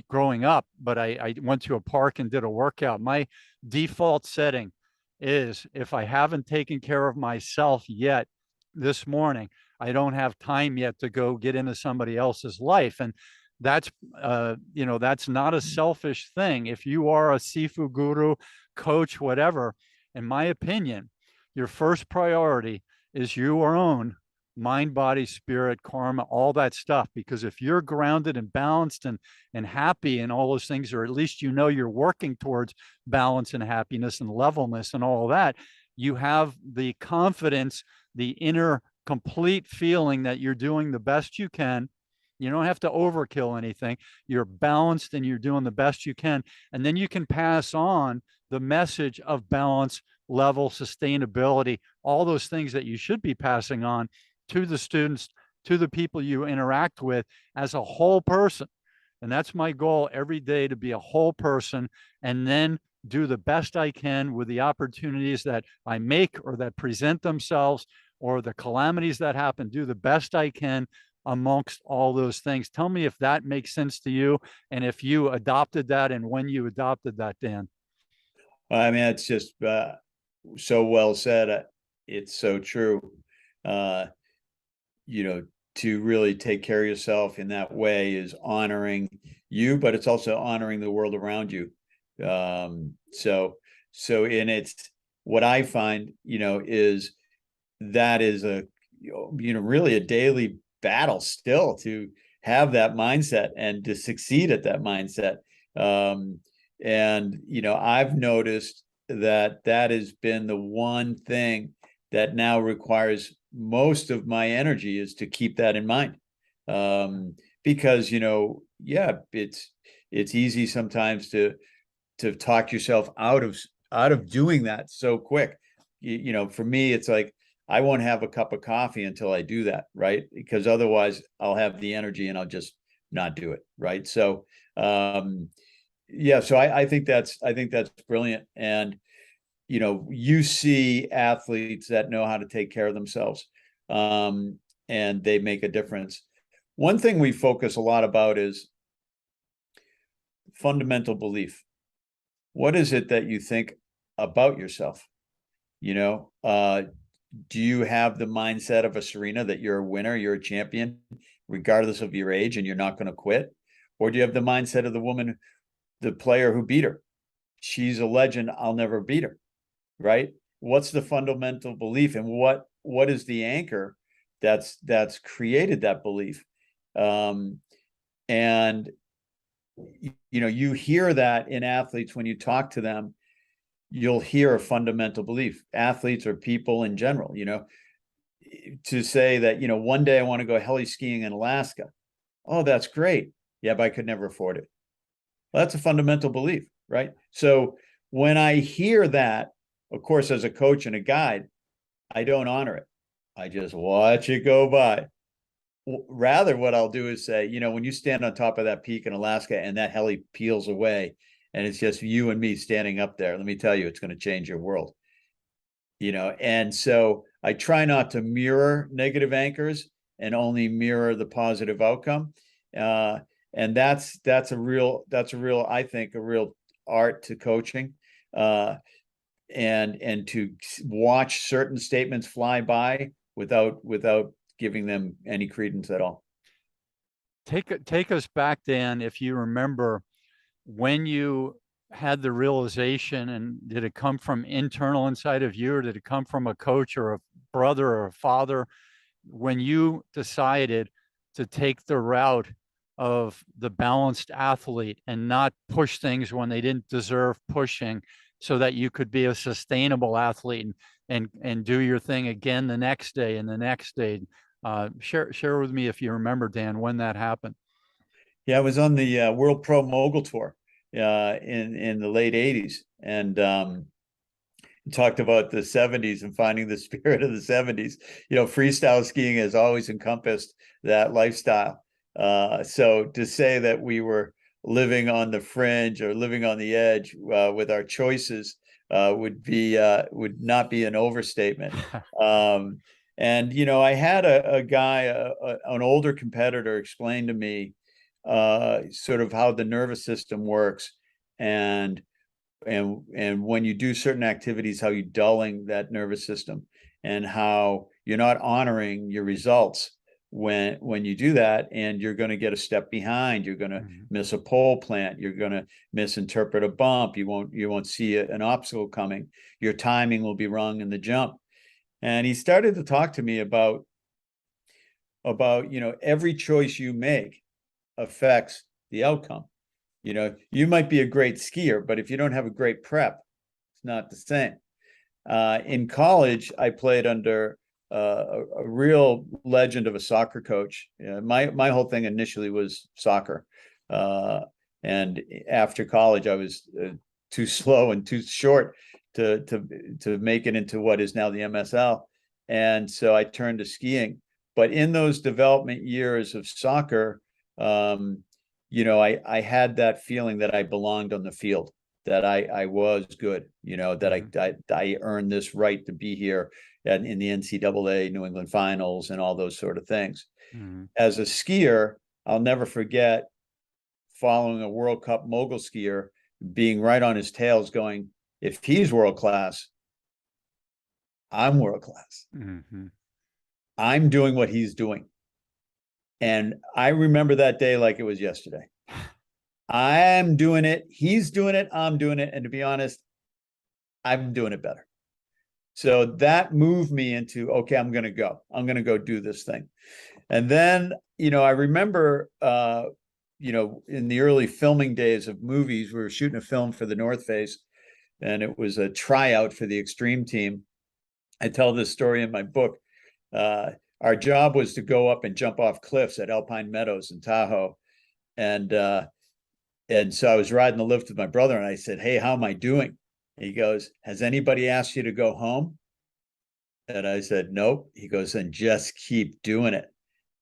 Speaker 3: growing up, but I went to a park and did a workout. My default setting is, if I haven't taken care of myself yet this morning, I don't have time yet to go get into somebody else's life. And that's that's not a selfish thing. If you are a Sifu guru, coach, whatever, in my opinion, your first priority is your own mind, body, spirit, karma, all that stuff. Because if you're grounded and balanced and happy and all those things, or at least you're working towards balance and happiness and levelness and all of that, you have the confidence, the inner complete feeling that you're doing the best you can. You don't have to overkill anything. You're balanced and you're doing the best you can. And then you can pass on the message of balance, level, sustainability, all those things that you should be passing on to the students, to the people you interact with as a whole person. And that's my goal every day, to be a whole person, and then do the best I can with the opportunities that I make or that present themselves, or the calamities that happen, do the best I can amongst all those things. Tell me if that makes sense to you, and if you adopted that, and when you adopted that, Dan.
Speaker 1: I mean, it's just so well said. It's so true. To really take care of yourself in that way is honoring you, but it's also honoring the world around you. So in it's what I find, is that is really a daily battle still to have that mindset and to succeed at that mindset. I've noticed that has been the one thing that now requires most of my energy, is to keep that in mind. Because, it's easy sometimes to talk yourself out of doing that so quick. For me, it's like, I won't have a cup of coffee until I do that, right? Because otherwise I'll have the energy and I'll just not do it, right? So so I think that's brilliant. And you see athletes that know how to take care of themselves, and they make a difference. One thing we focus a lot about is fundamental belief. What is it that you think about yourself? Do you have the mindset of a Serena, that you're a winner, you're a champion, regardless of your age, and you're not going to quit? Or do you have the mindset of the player who beat her? She's a legend, I'll never beat her, right? What's the fundamental belief, and what is the anchor that's created that belief? And you hear that in athletes when you talk to them. You'll hear a fundamental belief. Athletes or people in general, to say that, one day I want to go heli skiing in Alaska. Oh, that's great. Yeah, but I could never afford it. Well, that's a fundamental belief, right? So when I hear that, of course, as a coach and a guide, I don't honor it. I just watch it go by. Rather, what I'll do is say, when you stand on top of that peak in Alaska and that heli peels away and it's just you and me standing up there, let me tell you, it's going to change your world. And so I try not to mirror negative anchors and only mirror the positive outcome. And that's a real, I think, a real art to coaching. And to watch certain statements fly by without giving them any credence at all.
Speaker 3: Take us back, Dan, if you remember when you had the realization, and did it come from internal inside of you, or did it come from a coach or a brother or a father, when you decided to take the route of the balanced athlete and not push things when they didn't deserve pushing, so that you could be a sustainable athlete and do your thing again the next day and the next day? Share with me, if you remember, Dan, when that happened.
Speaker 1: Yeah, I was on the World Pro Mogul Tour in the late 80s, and talked about the 70s and finding the spirit of the 70s. Freestyle skiing has always encompassed that lifestyle. So to say that we were living on the fringe or living on the edge with our choices would not be an overstatement. And I had a guy, an older competitor, explain to me sort of how the nervous system works, and when you do certain activities, how you're dulling that nervous system, and how you're not honoring your results when you do that, and you're going to get a step behind. You're going to miss a pole plant. You're going to misinterpret a bump. You won't see an obstacle coming. Your timing will be wrong in the jump. And he started to talk to me about every choice you make affects the outcome. You might be a great skier, but if you don't have a great prep, it's not the same. In college, I played under a real legend of a soccer coach. My whole thing initially was soccer. And after college, I was too slow and too short to make it into what is now the MSL. And so I turned to skiing. But in those development years of soccer, I had that feeling that I belonged on the field, that I was good, that I earned this right to be here in the NCAA New England finals and all those sort of things. As a skier, I'll never forget following a World Cup mogul skier, being right on his tails going, if he's world class, I'm world class. I'm doing what he's doing. And I remember that day like it was yesterday. I'm doing it. He's doing it. I'm doing it. And to be honest, I'm doing it better. So that moved me into, okay, I'm going to go. I'm going to go do this thing. And then, I remember, in the early filming days of movies, we were shooting a film for the North Face, and it was a tryout for the extreme team. I tell this story in my book. Our job was to go up and jump off cliffs at Alpine Meadows in Tahoe. And so I was riding the lift with my brother, and I said, hey, how am I doing? He goes, has anybody asked you to go home? And I said, nope. He goes, then just keep doing it.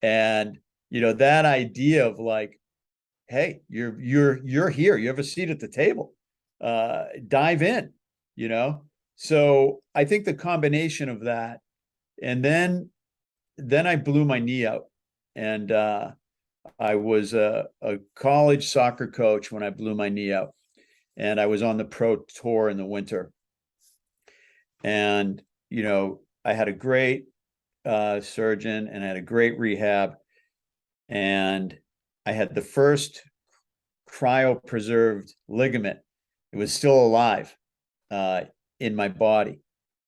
Speaker 1: And, that idea of like, hey, you're here. You have a seat at the table. Dive in, So I think the combination of that, and then I blew my knee out, and I was a college soccer coach when I blew my knee out, and I was on the pro tour in the winter. And, I had a great surgeon, and I had a great rehab, and I had the first cryopreserved ligament. It was still alive in my body.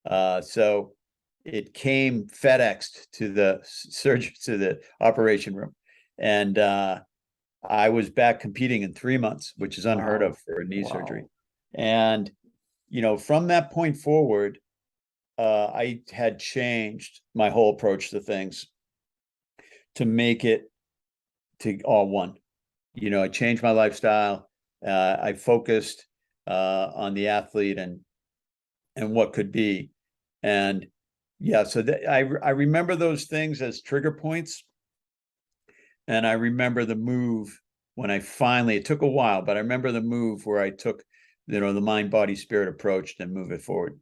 Speaker 1: So it came FedExed to the surgery, to the operation room. And I was back competing in 3 months, which is unheard of for a knee surgery. And, from that point forward, I had changed my whole approach to things to make it to all one. I changed my lifestyle. I focused on the athlete and what could be. And yeah, so I remember those things as trigger points. And I remember the move when it took a while, but I remember the move where I took, the mind, body, spirit approach and move it forward.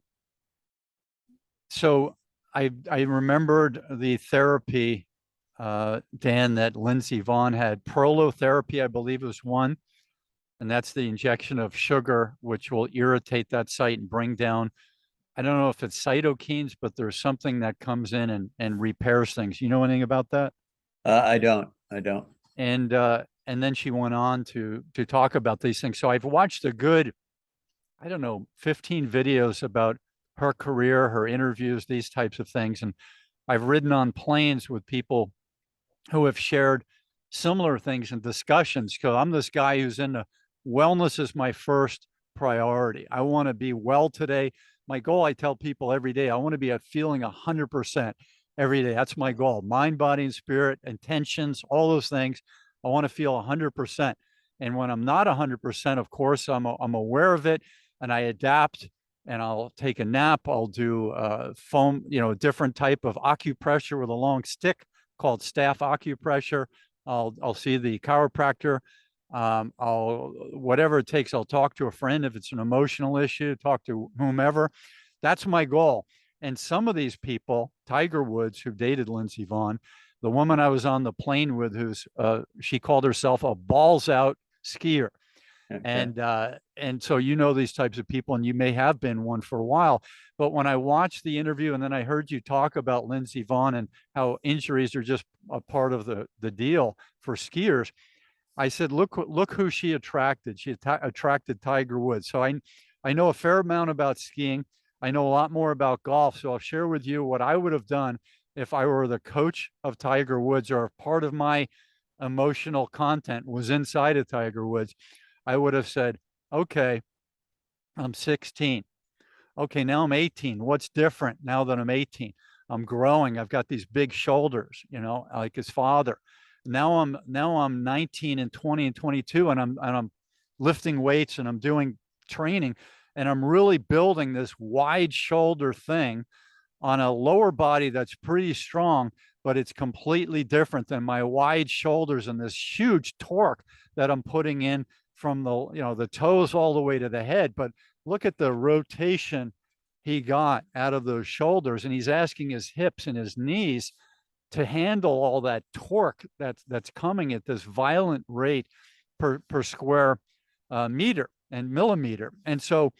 Speaker 3: So I remembered the therapy, Dan, that Lindsay Vonn had. Prolotherapy, I believe, was one. And that's the injection of sugar, which will irritate that site and bring down, I don't know if it's cytokines, but there's something that comes in and repairs things. You know anything about that?
Speaker 1: I don't.
Speaker 3: And then she went on to talk about these things. So I've watched a good, I don't know, 15 videos about her career, her interviews, these types of things. And I've ridden on planes with people who have shared similar things and discussions. Because I'm this guy who's into wellness is my first priority. I want to be well today. My goal, I tell people every day, I want to be at feeling 100% every day. That's my goal. Mind, body, and spirit, intentions, all those things. I want to feel 100%. And when I'm not 100%, of course, I'm aware of it and I adapt. And I'll take a nap. I'll do foam, a different type of acupressure with a long stick called staff acupressure. I'll see the chiropractor. I'll whatever it takes. I'll talk to a friend if it's an emotional issue. Talk to whomever. That's my goal. And some of these people, Tiger Woods, who dated Lindsay Vonn, the woman I was on the plane with, she called herself a balls out skier. Okay. And so these types of people, and you may have been one for a while. But when I watched the interview and then I heard you talk about Lindsay Vonn and how injuries are just a part of the deal for skiers, I said, look who she attracted. She attracted Tiger Woods. So I know a fair amount about skiing. I know a lot more about golf. So I'll share with you what I would have done if I were the coach of Tiger Woods, or if part of my emotional content was inside of Tiger Woods. I would have said, okay, I'm 16. Okay, now I'm 18. What's different now that I'm 18? I'm growing. I've got these big shoulders, like his father. Now I'm 19 and 20 and 22, and I'm lifting weights and I'm doing training, and I'm really building this wide shoulder thing on a lower body that's pretty strong, but it's completely different than my wide shoulders and this huge torque that I'm putting in from the toes all the way to the head. But look at the rotation he got out of those shoulders, and he's asking his hips and his knees to handle all that torque that's coming at this violent rate per square meter and millimeter. And so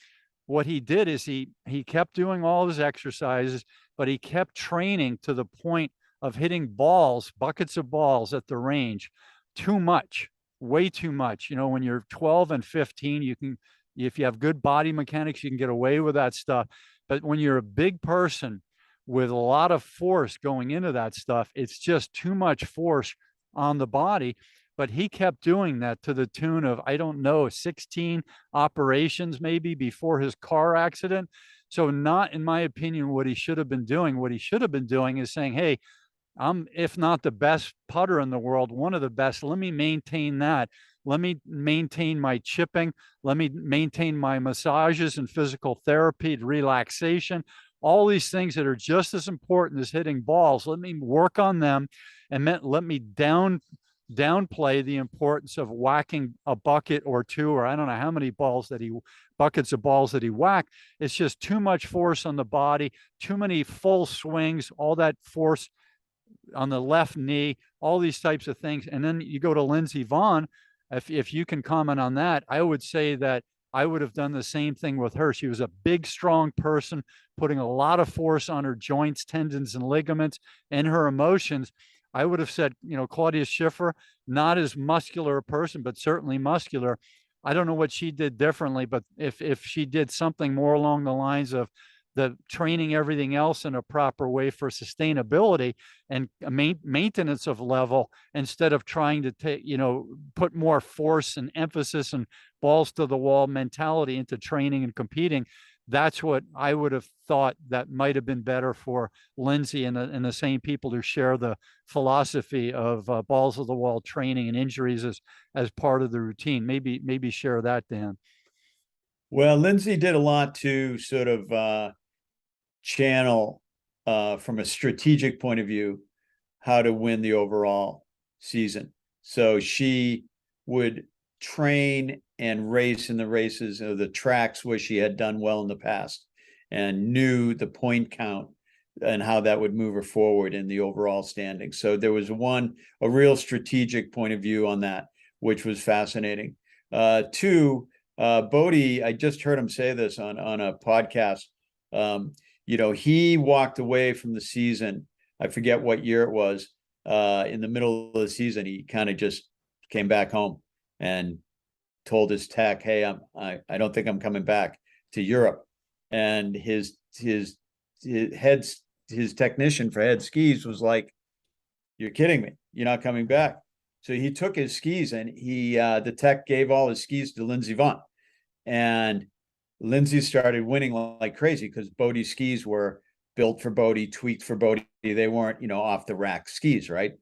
Speaker 3: what he did is he kept doing all his exercises, but he kept training to the point of hitting buckets of balls at the range too much. Way too much. When you're 12 and 15, if you have good body mechanics, you can get away with that stuff. But when you're a big person with a lot of force going into that stuff, it's just too much force on the body. But he kept doing that to the tune of, I don't know, 16 operations maybe before his car accident. So not, in my opinion, what he should have been doing. What he should have been doing is saying, hey, I'm, if not the best putter in the world, one of the best. Let me maintain that. Let me maintain my chipping. Let me maintain my massages and physical therapy, relaxation, all these things that are just as important as hitting balls. Let me work on them, and let me downplay the importance of whacking a bucket or two, or I don't know how many buckets of balls that he whacked. It's just too much force on the body, too many full swings, all that force on the left knee, all these types of things. And then you go to Lindsay Vonn. If you can comment on that, I would say that I would have done the same thing with her. She was a big, strong person, putting a lot of force on her joints, tendons, and ligaments, and her emotions. I would have said, Claudia Schiffer, not as muscular a person, but certainly muscular. I don't know what she did differently, but if she did something more along the lines of the training everything else in a proper way for sustainability and maintenance of level, instead of trying to put more force and emphasis and balls to the wall mentality into training and competing, that's what I would have thought that might have been better for Lindsay and the same people who share the philosophy of balls of the wall training and injuries as part of the routine. Maybe share that, Dan.
Speaker 1: Well, Lindsay did a lot to sort of channel from a strategic point of view how to win the overall season. So she would train and race in the races of the tracks where she had done well in the past and knew the point count and how that would move her forward in the overall standing. So there was a real strategic point of view on that, which was fascinating. Two, Bodie, I just heard him say this on a podcast. He walked away from the season. I forget what year it was. In the middle of the season, he kind of just came back home and told his tech, "Hey, I don't think I'm coming back to Europe." And his technician for head skis was like, "You're kidding me. You're not coming back." So he took his skis and the tech gave all his skis to Lindsay Vonn. And Lindsay started winning like crazy because Bodie's skis were built for Bodie, tweaked for Bodie. They weren't, off the rack skis, right?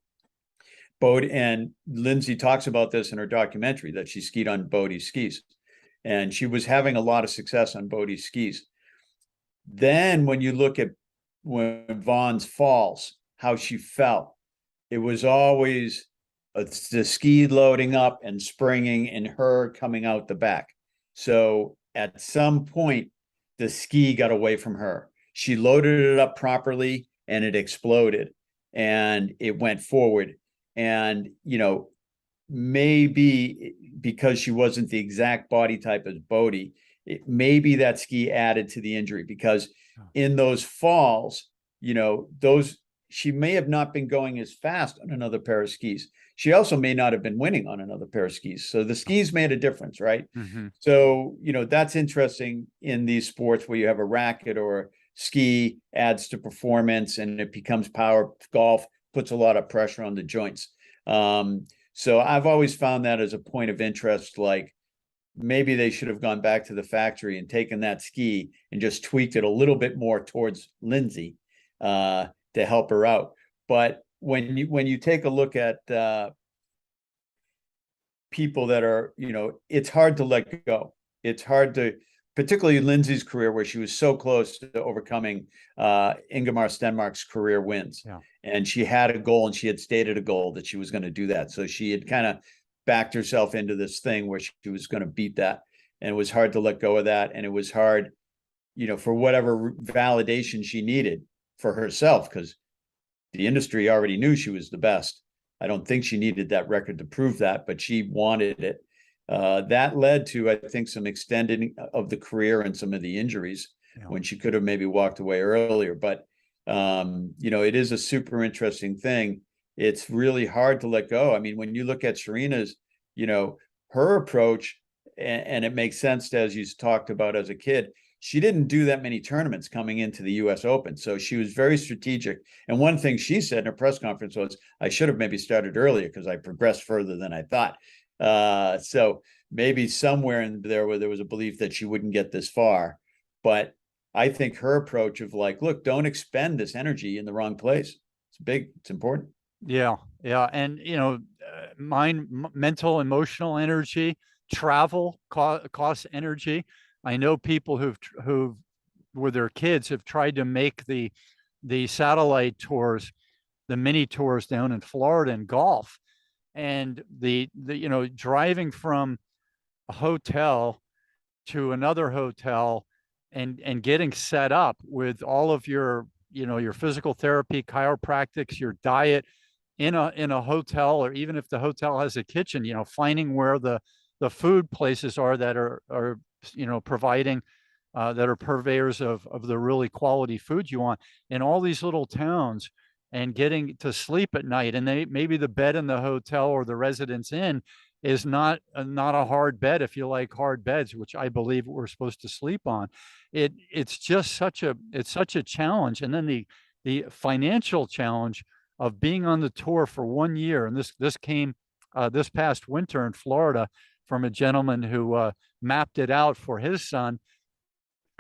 Speaker 1: Bodie and Lindsay talks about this in her documentary that she skied on Bodie's skis. And she was having a lot of success on Bodie's skis. Then when you look at when Vonn's falls, how she felt, it was always the ski loading up and springing and her coming out the back. So at some point, the ski got away from her. She loaded it up properly and it exploded and it went forward. And, maybe because she wasn't the exact body type as Bodie, maybe that ski added to the injury because in those falls, she may have not been going as fast on another pair of skis. She also may not have been winning on another pair of skis. So the skis made a difference, right?
Speaker 3: Mm-hmm.
Speaker 1: So, that's interesting in these sports where you have a racket or ski adds to performance and it becomes power. Golf puts a lot of pressure on the joints. So I've always found that as a point of interest, like maybe they should have gone back to the factory and taken that ski and just tweaked it a little bit more towards Lindsay to help her out. But when you take a look at people that are, it's hard to let go. It's hard to, particularly Lindsay's career, where she was so close to overcoming Ingemar Stenmark's career wins.
Speaker 3: Yeah.
Speaker 1: And she had a goal and she had stated a goal that she was going to do that. So she had kind of backed herself into this thing where she was going to beat that. And it was hard to let go of that. And it was hard, for whatever validation she needed for herself, because the industry already knew she was the best. I don't think she needed that record to prove that, but she wanted it. That led to, I think, some extending of the career and some of the injuries when she could have maybe walked away earlier. But, it is a super interesting thing. It's really hard to let go. I mean, when you look at Serena's, her approach, and it makes sense as you talked about as a kid, she didn't do that many tournaments coming into the US Open. So she was very strategic. And one thing she said in her press conference was, I should have maybe started earlier because I progressed further than I thought. So maybe somewhere in there where there was a belief that she wouldn't get this far. But I think her approach of like, look, don't expend this energy in the wrong place. It's big. It's important.
Speaker 3: Yeah. Yeah. And, mental, emotional energy, travel costs energy. I know people who've with their kids have tried to make the satellite tours, the mini tours down in Florida and golf. And the driving from a hotel to another hotel and getting set up with all of your physical therapy, chiropractics, your diet in a hotel, or even if the hotel has a kitchen, finding where the food places are that are providing that are purveyors of the really quality food you want in all these little towns, and getting to sleep at night. And maybe the bed in the hotel or the residence inn is not a hard bed if you like hard beds, which I believe we're supposed to sleep on. It's just such a challenge. And then the financial challenge of being on the tour for 1 year. And this came this past winter in Florida from a gentleman who mapped it out for his son.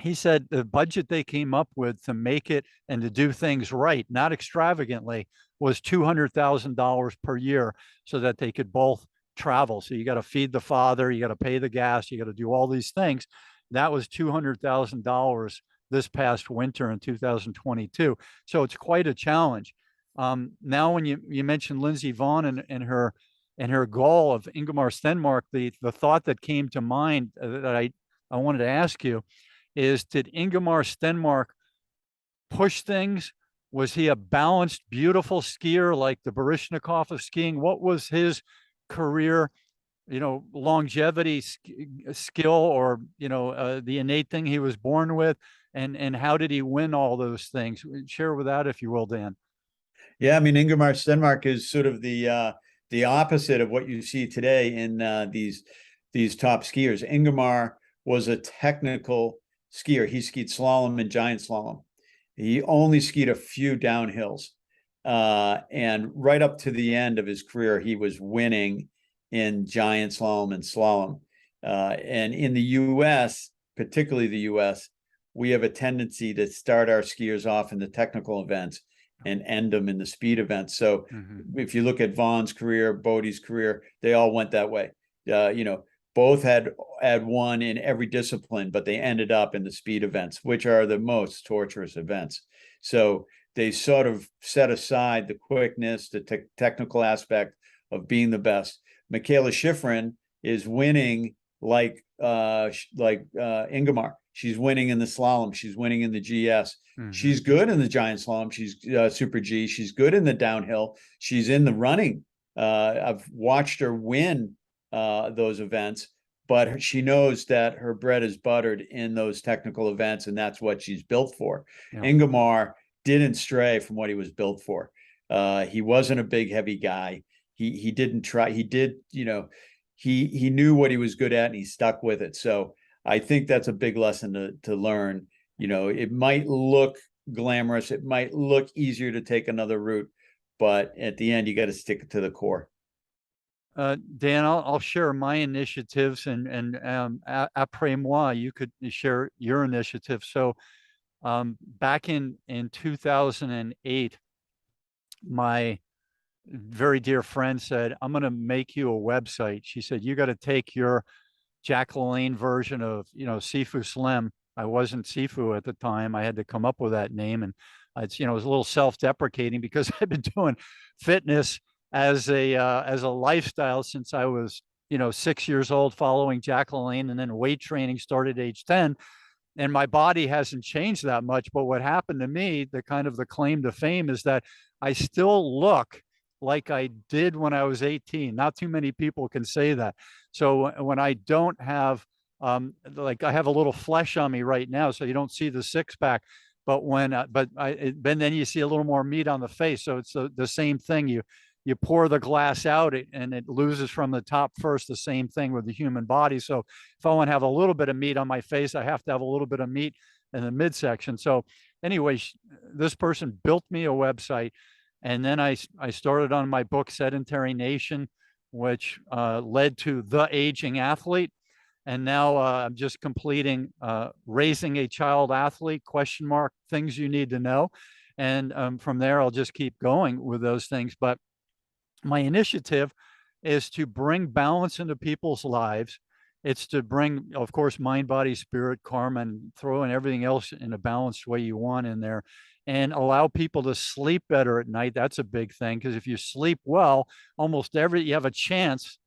Speaker 3: he said the budget they came up with to make it and to do things right, not extravagantly, was $200,000 per year so that they could both travel. So you got to feed the father, you got to pay the gas, you got to do all these things. That was $200,000 this past winter in 2022. So it's quite a challenge. Now, when you mentioned Lindsay Vonn and her goal of Ingemar Stenmark, the thought that came to mind that I wanted to ask you is, did Ingemar Stenmark push things? Was he a balanced, beautiful skier like the Baryshnikov of skiing? What was his career, longevity, skill, or, the innate thing he was born with? And how did he win all those things? Share with that, if you will, Dan.
Speaker 1: Yeah, I mean, Ingemar Stenmark is sort of the opposite of what you see today in these top skiers. Ingemar was a technical skier. He skied slalom and giant slalom. He only skied a few downhills. And right up to the end of his career, he was winning in giant slalom and slalom. And in the US, particularly the US, we have a tendency to start our skiers off in the technical events and end them in the speed events. So if you look at Vonn's career, Bodie's career, they all went that way. Both had won in every discipline, but they ended up in the speed events, which are the most torturous events. So they sort of set aside the quickness, the technical aspect of being the best. Michaela Schifrin is winning like Ingemar. She's winning in the slalom. She's winning in the GS. She's good in the giant slalom. She's super G. She's good in the downhill. She's in the running. I've watched her win those events, but she knows that her bread is buttered in those technical events, and that's what she's built for. Yeah. Ingemar didn't stray from what he was built for. He wasn't a big, heavy guy. He didn't try. He did, he knew what he was good at, and he stuck with it. So I think that's a big lesson to learn. It might look glamorous. It might look easier to take another route, but at the end, you got to stick to the core.
Speaker 3: Dan, I'll share my initiatives, and après moi, you could share your initiative. So back in 2008, my very dear friend said, I'm going to make you a website. She said, you got to take your Jack LaLanne version of, Sifu Slim. I wasn't Sifu at the time. I had to come up with that name. And it's, it was a little self-deprecating because I've been doing fitness as a lifestyle since I was, 6 years old, following Jack LaLanne, and then weight training started at age 10. And my body hasn't changed that much. But what happened to me, the claim to fame, is that I still look like I did when I was 18. Not too many people can say that. So when I don't have, I have a little flesh on me right now, so you don't see the six pack. But then you see a little more meat on the face. So it's the same thing. You pour the glass out and it loses from the top first. The same thing with the human body. So if I want to have a little bit of meat on my face, I have to have a little bit of meat in the midsection. So anyway, this person built me a website. And then I started on my book, Sedentary Nation, which led to The Aging Athlete. And now I'm just completing Raising a Child Athlete, ? Things you need to know. And from there, I'll just keep going with those things. But my initiative is to bring balance into people's lives. It's to bring, of course, mind, body, spirit, karma, and throw in everything else in a balanced way you want in there, and allow people to sleep better at night. That's a big thing, because if you sleep well, you have a chance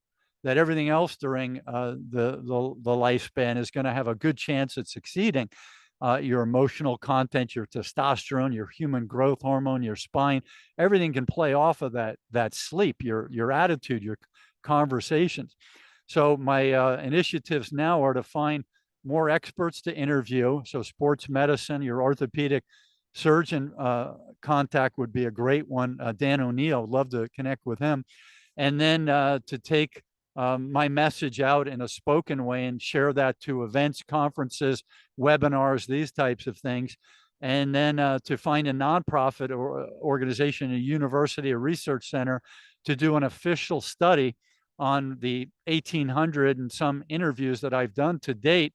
Speaker 3: that everything else during the lifespan is going to have a good chance at succeeding. Your emotional content, your testosterone, your human growth hormone, your spine, everything can play off of that sleep, your attitude, your conversations. So my initiatives now are to find more experts to interview. So sports medicine, your orthopedic surgeon contact would be a great one. Dan O'Neill, love to connect with him. And then to take my message out in a spoken way and share that to events, conferences, webinars, these types of things. And then to find a nonprofit or organization, a university, a research center, to do an official study on the 1,800 and some interviews that I've done to date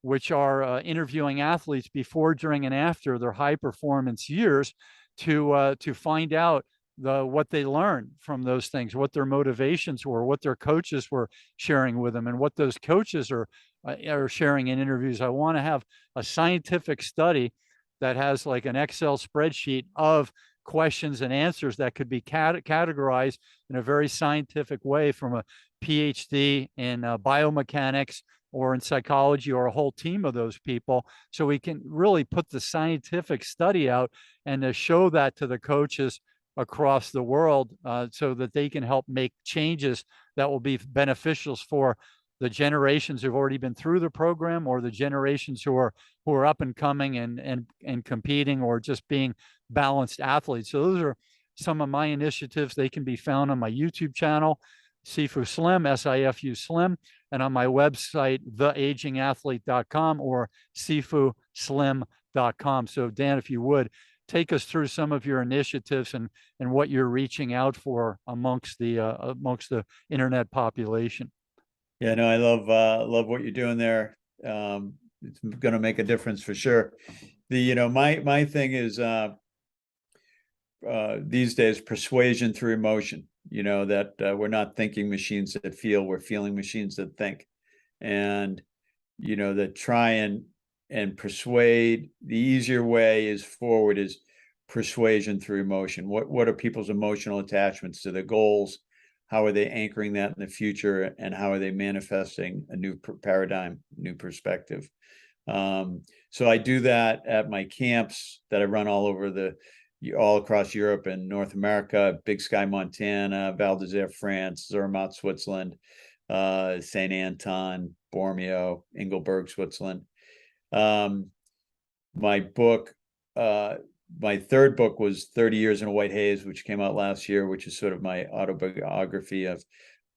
Speaker 3: which are interviewing athletes before, during, and after their high performance years to find out what they learned from those things, what their motivations were, what their coaches were sharing with them, and what those coaches are sharing in interviews. I want to have a scientific study that has like an Excel spreadsheet of questions and answers that could be categorized in a very scientific way from a PhD in biomechanics or in psychology, or a whole team of those people, so we can really put the scientific study out and to show that to the coaches across the world, so that they can help make changes that will be beneficial for the generations who've already been through the program, or the generations who are up and coming and competing, or just being balanced athletes. So those are some of my initiatives. They can be found on my YouTube channel, Sifu Slim, SIFU Slim, and on my website, theagingathlete.com or sifuslim.com. So Dan, if you would, take us through some of your initiatives and what you're reaching out for amongst the internet population.
Speaker 1: Yeah, no, I love what you're doing there. It's going to make a difference for sure. My thing is these days, persuasion through emotion. That we're not thinking machines that feel, we're feeling machines that think. And that try and persuade. The easier way is forward is persuasion through emotion. What are people's emotional attachments to their goals? How are they anchoring that in the future, and how are they manifesting a new paradigm, new perspective? So I do that at my camps that I run all across Europe and North America: Big Sky, Montana; Val d'Isere, France; Zermatt, Switzerland; Saint Anton, Bormio; Engelberg, Switzerland. My third book was 30 Years in a White Haze, which came out last year, which is sort of my autobiography of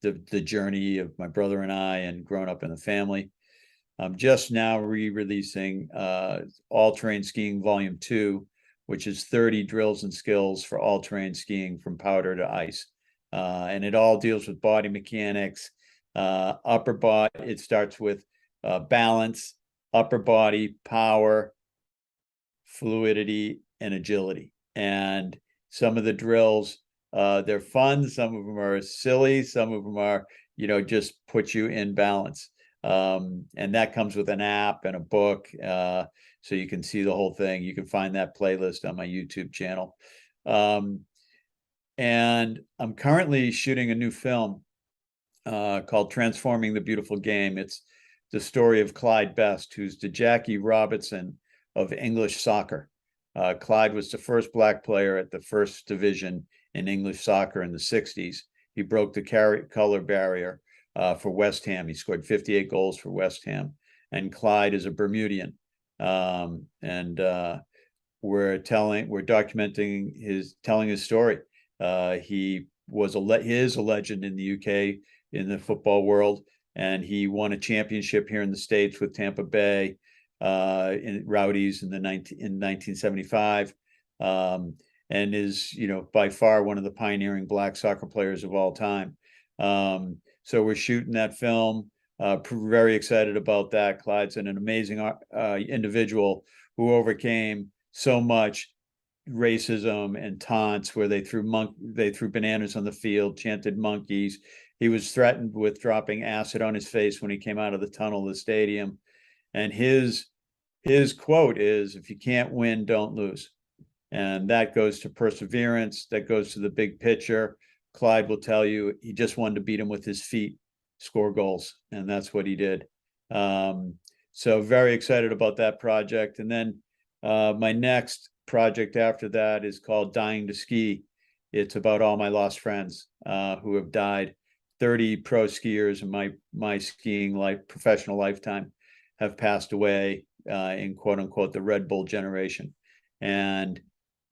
Speaker 1: the journey of my brother and I, and growing up in the family. I'm just now re-releasing All-Terrain Skiing Volume 2, which is 30 drills and skills for all-terrain skiing from powder to ice. And it all deals with body mechanics, upper body. It starts with balance, upper body, power, fluidity, and agility. And some of the drills, they're fun. Some of them are silly. Some of them are, just put you in balance. And that comes with an app and a book. So you can see the whole thing. You can find that playlist on my YouTube channel. And I'm currently shooting a new film called Transforming the Beautiful Game. It's the story of Clyde Best, who's the Jackie Robinson of English soccer. Clyde was the first Black player at the first division in English soccer in the 60s. He broke the color barrier for West Ham. He scored 58 goals for West Ham. And Clyde is a Bermudian. We're telling his story. He is a legend in the UK in the football world, and he won a championship here in the States with Tampa Bay in Rowdies in 1975, and is by far one of the pioneering Black soccer players of all time. So we're shooting that film. Very excited about that. Clyde's an amazing individual who overcame so much racism and taunts, where they threw bananas on the field, chanted monkeys. He was threatened with dropping acid on his face when he came out of the tunnel of the stadium. And his quote is, "If you can't win, don't lose." And that goes to perseverance. That goes to the big picture. Clyde will tell you he just wanted to beat him with his feet, score goals. And that's what he did. So very excited about that project. And then my next project after that is called Dying to Ski. It's about all my lost friends who have died. 30 pro skiers in my skiing professional lifetime have passed away in quote unquote the Red Bull generation. And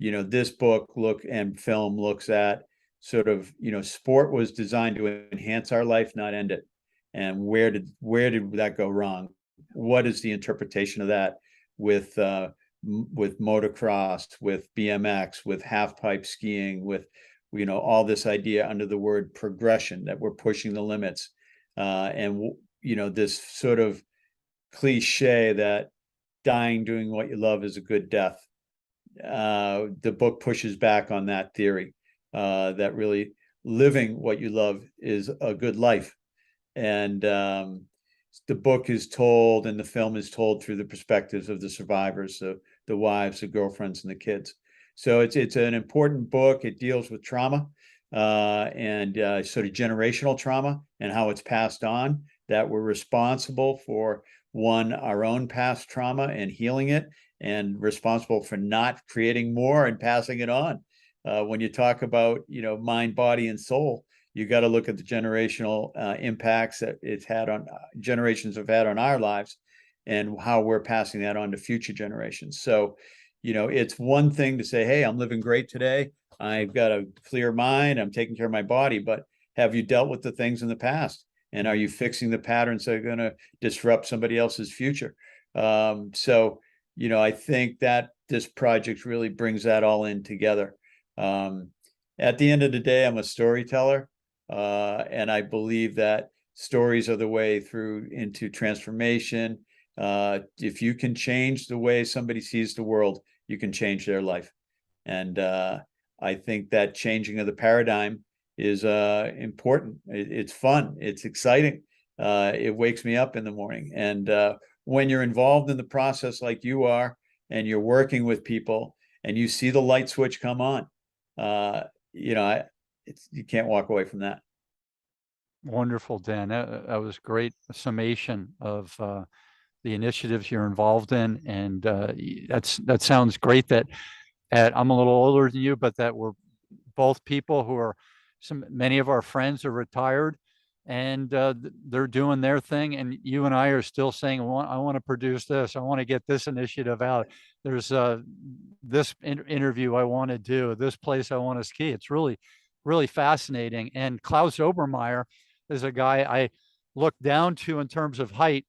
Speaker 1: this book and film looks at sort of, sport was designed to enhance our life, not end it. And where did that go wrong? What is the interpretation of that with motocross, with BMX, with half pipe skiing, with all this idea under the word progression, that we're pushing the limits, and this sort of cliche that dying doing what you love is a good death. The book pushes back on that theory, that really living what you love is a good life. And the book is told and the film is told through the perspectives of the survivors, the wives, the girlfriends, and the kids. So it's an important book. It deals with trauma, and sort of generational trauma and how it's passed on, that we're responsible for, one, our own past trauma and healing it, and responsible for not creating more and passing it on. When you talk about, mind, body, and soul, you got to look at the generational impacts that it's had on generations have had on our lives, and how we're passing that on to future generations. So, it's one thing to say, hey, I'm living great today. I've got a clear mind. I'm taking care of my body. But have you dealt with the things in the past? And are you fixing the patterns that are going to disrupt somebody else's future? So, I think that this project really brings that all in together. At the end of the day, I'm a storyteller. And I believe that stories are the way through into transformation. If you can change the way somebody sees the world, you can change their life. And I think that changing of the paradigm is important. It's fun. It's exciting. It wakes me up in the morning. And when you're involved in the process like you are, and you're working with people, and you see the light switch come on, you can't walk away from that.
Speaker 3: Wonderful, Dan. That was great summation of the initiatives you're involved in, and that sounds great. That I'm a little older than you, but that we're both people who are many of our friends are retired, and they're doing their thing, and you and I are still saying, I want to produce this, I want to get this initiative out. There's this interview I want to do, this place I want to ski. It's really, really fascinating. And Klaus Obermeyer is a guy I look down to in terms of height,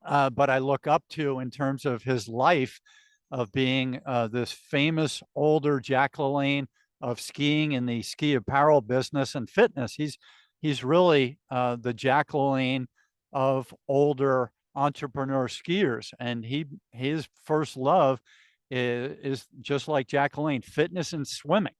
Speaker 3: but I look up to in terms of his life of being this famous older Jack LaLanne of skiing in the ski apparel business and fitness. He's really the Jack LaLanne of older entrepreneur skiers, and his first love is just like Jack LaLanne, fitness and swimming.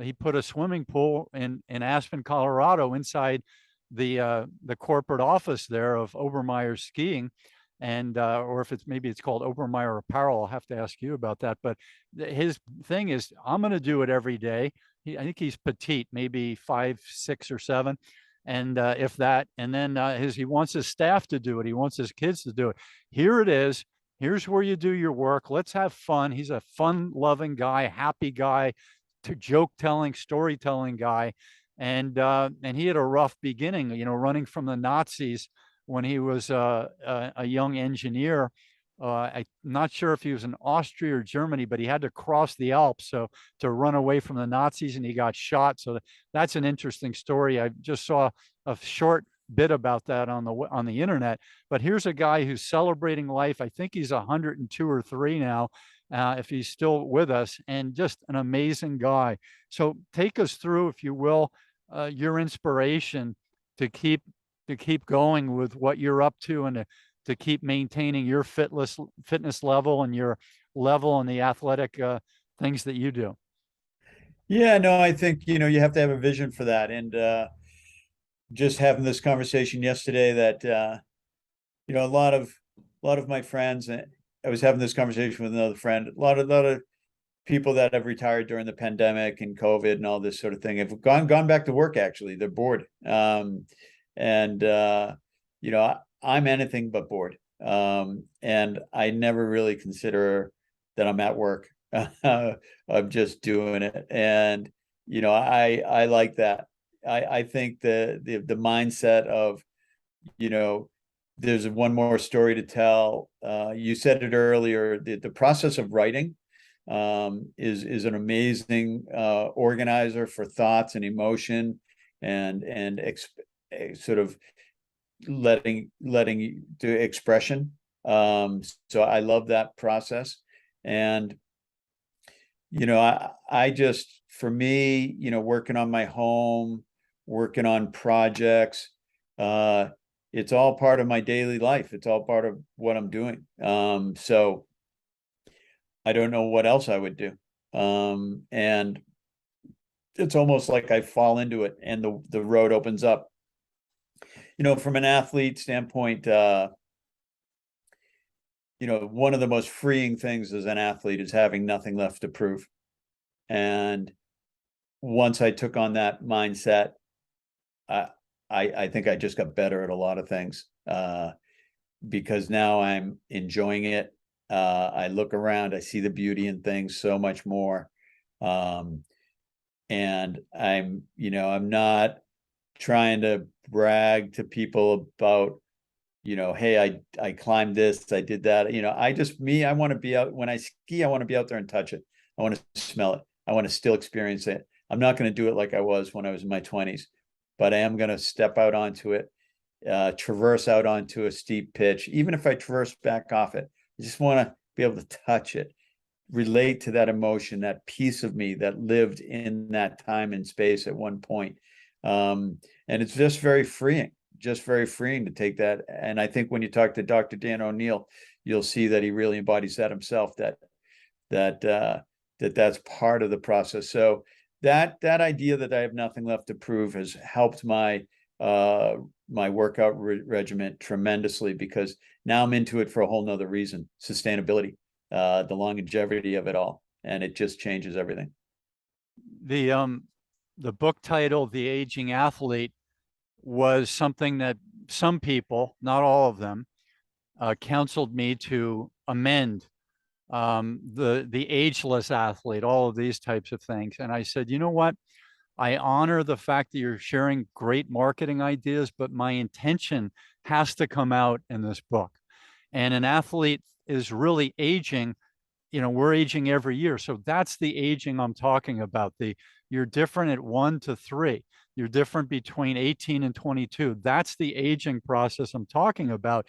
Speaker 3: He put a swimming pool in Aspen, Colorado, inside the corporate office there of Obermeyer Skiing, and or if it's called Obermeyer Apparel, I'll have to ask you about that. But his thing is, I'm going to do it every day. I think he's petite, maybe 5, 6, or 7, and if that. And then he wants his staff to do it. He wants his kids to do it. Here it is. Here's where you do your work. Let's have fun. He's a fun-loving guy, happy guy, to joke-telling, storytelling guy, and he had a rough beginning, running from the Nazis when he was a young engineer. I'm not sure if he was in Austria or Germany, but he had to cross the Alps to run away from the Nazis, and he got shot. So that's an interesting story. I just saw a short bit about that on the internet. But here's a guy who's celebrating life. I think he's 102 or 3 now, if he's still with us, and just an amazing guy. So take us through, if you will, your inspiration to keep going with what you're up to, and to keep maintaining your fitness level and your level in the athletic things that you do.
Speaker 1: Yeah, no, I think, you have to have a vision for that. And just having this conversation yesterday, that a lot of my friends, and I was having this conversation with another friend, a lot of people that have retired during the pandemic and COVID and all this sort of thing have gone back to work. Actually, they're bored. And I'm anything but bored. And I never really consider that I'm at work. I'm just doing it. And I like that. I think the mindset of, there's one more story to tell. You said it earlier, the process of writing is an amazing organizer for thoughts and emotion, and sort of letting to expression. So I love that process. And I just, for me, working on my home, working on projects, it's all part of my daily life. It's all part of what I'm doing. So I don't know what else I would do. And it's almost like I fall into it and the road opens up. From an athlete standpoint, one of the most freeing things as an athlete is having nothing left to prove. And once I took on that mindset, I think I just got better at a lot of things, because now I'm enjoying it. I look around, I see the beauty in things so much more. And I'm not trying to brag to people about, hey, I climbed this, I did that. I want to be out when I ski. I want to be out there and touch it. I want to smell it. I want to still experience it. I'm not going to do it like I was when I was in my 20s, but I am going to step out onto it, traverse out onto a steep pitch. Even if I traverse back off it, I just want to be able to touch it, relate to that emotion, that piece of me that lived in that time and space at one point. And it's just very freeing to take that. And I think when you talk to Dr. Dan O'Neill, you'll see that he really embodies that himself, that's part of the process. So that idea that I have nothing left to prove has helped my workout regimen tremendously, because now I'm into it for a whole nother reason: sustainability, the longevity of it all, and it just changes everything.
Speaker 3: The book title, The Aging Athlete, was something that some people, not all of them, counseled me to amend. The ageless athlete, all of these types of things. And I said, you know what? I honor the fact that you're sharing great marketing ideas, but my intention has to come out in this book. And an athlete is really aging. We're aging every year. So that's the aging I'm talking about. You're different at 1 to 3. You're different between 18 and 22. That's the aging process I'm talking about.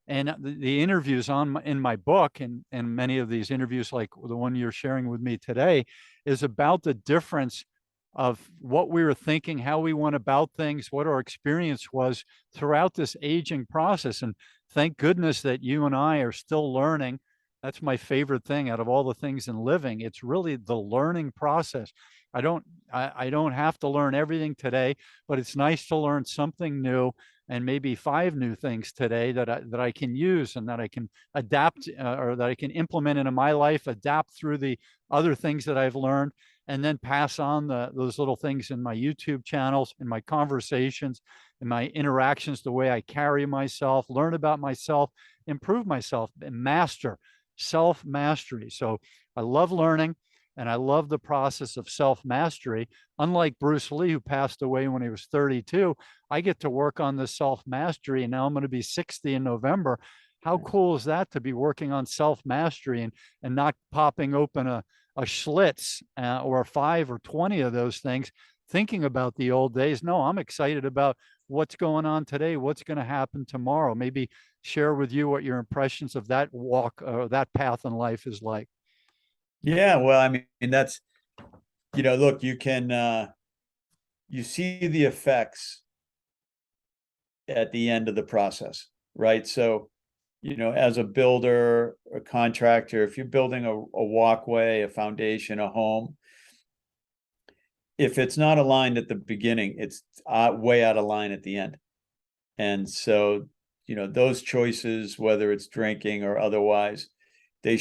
Speaker 3: And the interviews in my book, and many of these interviews, like the one you're sharing with me today, is about the difference of what we were thinking, how we went about things, what our experience was throughout this aging process. And thank goodness that you and I are still learning. That's my favorite thing out of all the things in living. It's really the learning process. I don't have to learn everything today, but it's nice to learn something new, and maybe 5 new things today that I can use and that I can adapt, or that I can implement into my life, adapt through the other things that I've learned, and then pass on those little things in my YouTube channels, in my conversations, in my interactions, the way I carry myself, learn about myself, improve myself, and master self-mastery. So I love learning, and I love the process of self-mastery. Unlike Bruce Lee, who passed away when he was 32, I get to work on this self-mastery, and now I'm going to be 60 in November. How cool is that, to be working on self-mastery and not popping open a Schlitz or 5 or 20 of those things, thinking about the old days? No, I'm excited about what's going on today, what's going to happen tomorrow. Maybe share with you what your impressions of that walk or that path in life is like.
Speaker 1: Yeah, well, I mean, that's, look, you can, you see the effects at the end of the process, right? So, as a builder, a contractor, if you're building a walkway, a foundation, a home, if it's not aligned at the beginning, it's way out of line at the end. And so, those choices, whether it's drinking or otherwise, they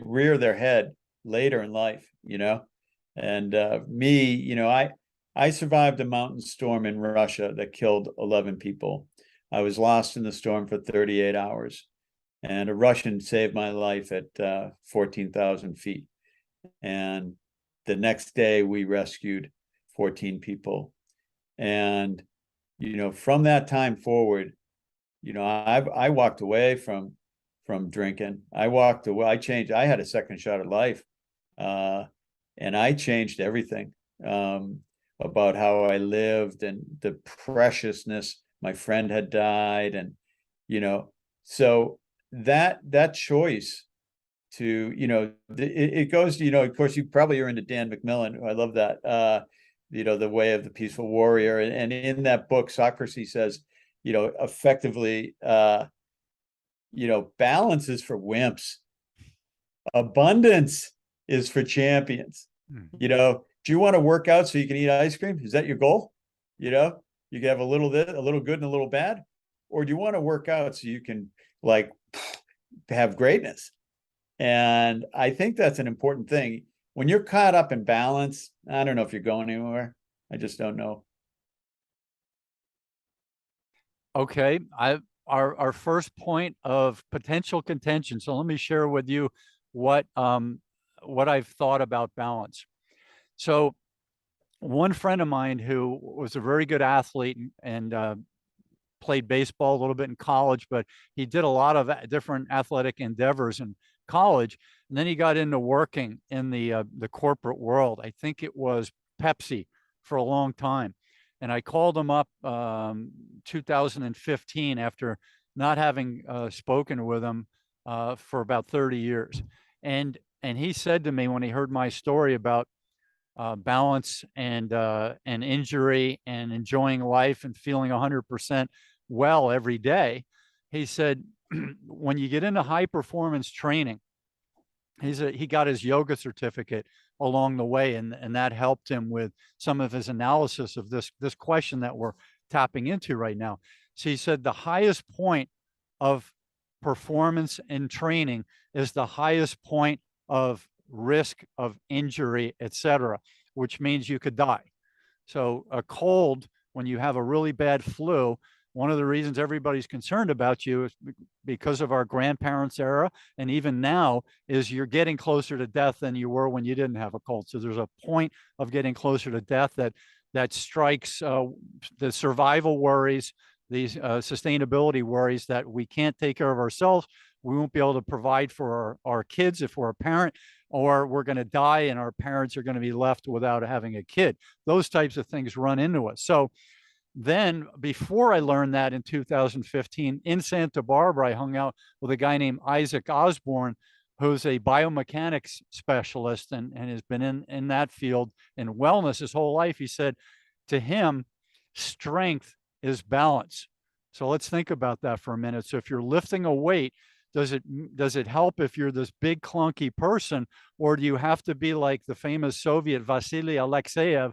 Speaker 1: rear their head later in life, and me, I survived a mountain storm in Russia that killed 11 people. I was lost in the storm for 38 hours, and a Russian saved my life at 14,000 feet. And the next day we rescued 14 people. And, from that time forward, I walked away from drinking. I walked away. I changed. I had a second shot at life. And I changed everything about how I lived and the preciousness. My friend had died, and so that choice to it goes to of course you probably are into Dan McMillan. I love that the way of the peaceful warrior, and in that book Socrates says effectively, balance is for wimps. Abundance is for champions. Do you want to work out so you can eat ice cream? Is that your goal? You can have a little good and a little bad, or do you want to work out so you can like have greatness? And I think that's an important thing. When you're caught up in balance, I don't know if you're going anywhere. I just don't know.
Speaker 3: Okay, our first point of potential contention. So let me share with you what I've thought about balance. So one friend of mine who was a very good athlete and played baseball a little bit in college, but he did a lot of different athletic endeavors in college, and then he got into working in the corporate world. I think it was Pepsi for a long time. And I called him up 2015 after not having spoken with him for about 30 years. And he said to me when he heard my story about balance and injury and enjoying life and feeling 100% well every day, he said, when you get into high performance training, he got his yoga certificate along the way, and that helped him with some of his analysis of this question that we're tapping into right now. So he said the highest point of performance and training is the highest point of risk of injury, etc., which means you could die. So a cold, when you have a really bad flu, one of the reasons everybody's concerned about you is because of our grandparents' era, and even now, is you're getting closer to death than you were when you didn't have a cold. So there's a point of getting closer to death that strikes the survival worries, these sustainability worries that we can't take care of ourselves. We won't be able to provide for our kids if we're a parent, or we're going to die and our parents are going to be left without having a kid. Those types of things run into us. So then, before I learned that in 2015 in Santa Barbara, I hung out with a guy named Isaac Osborne, who's a biomechanics specialist and has been in that field in wellness his whole life. He said to him, strength is balance. So let's think about that for a minute. So if you're lifting a weight, does it help if you're this big clunky person, or do you have to be like the famous Soviet Vasily Alexeyev,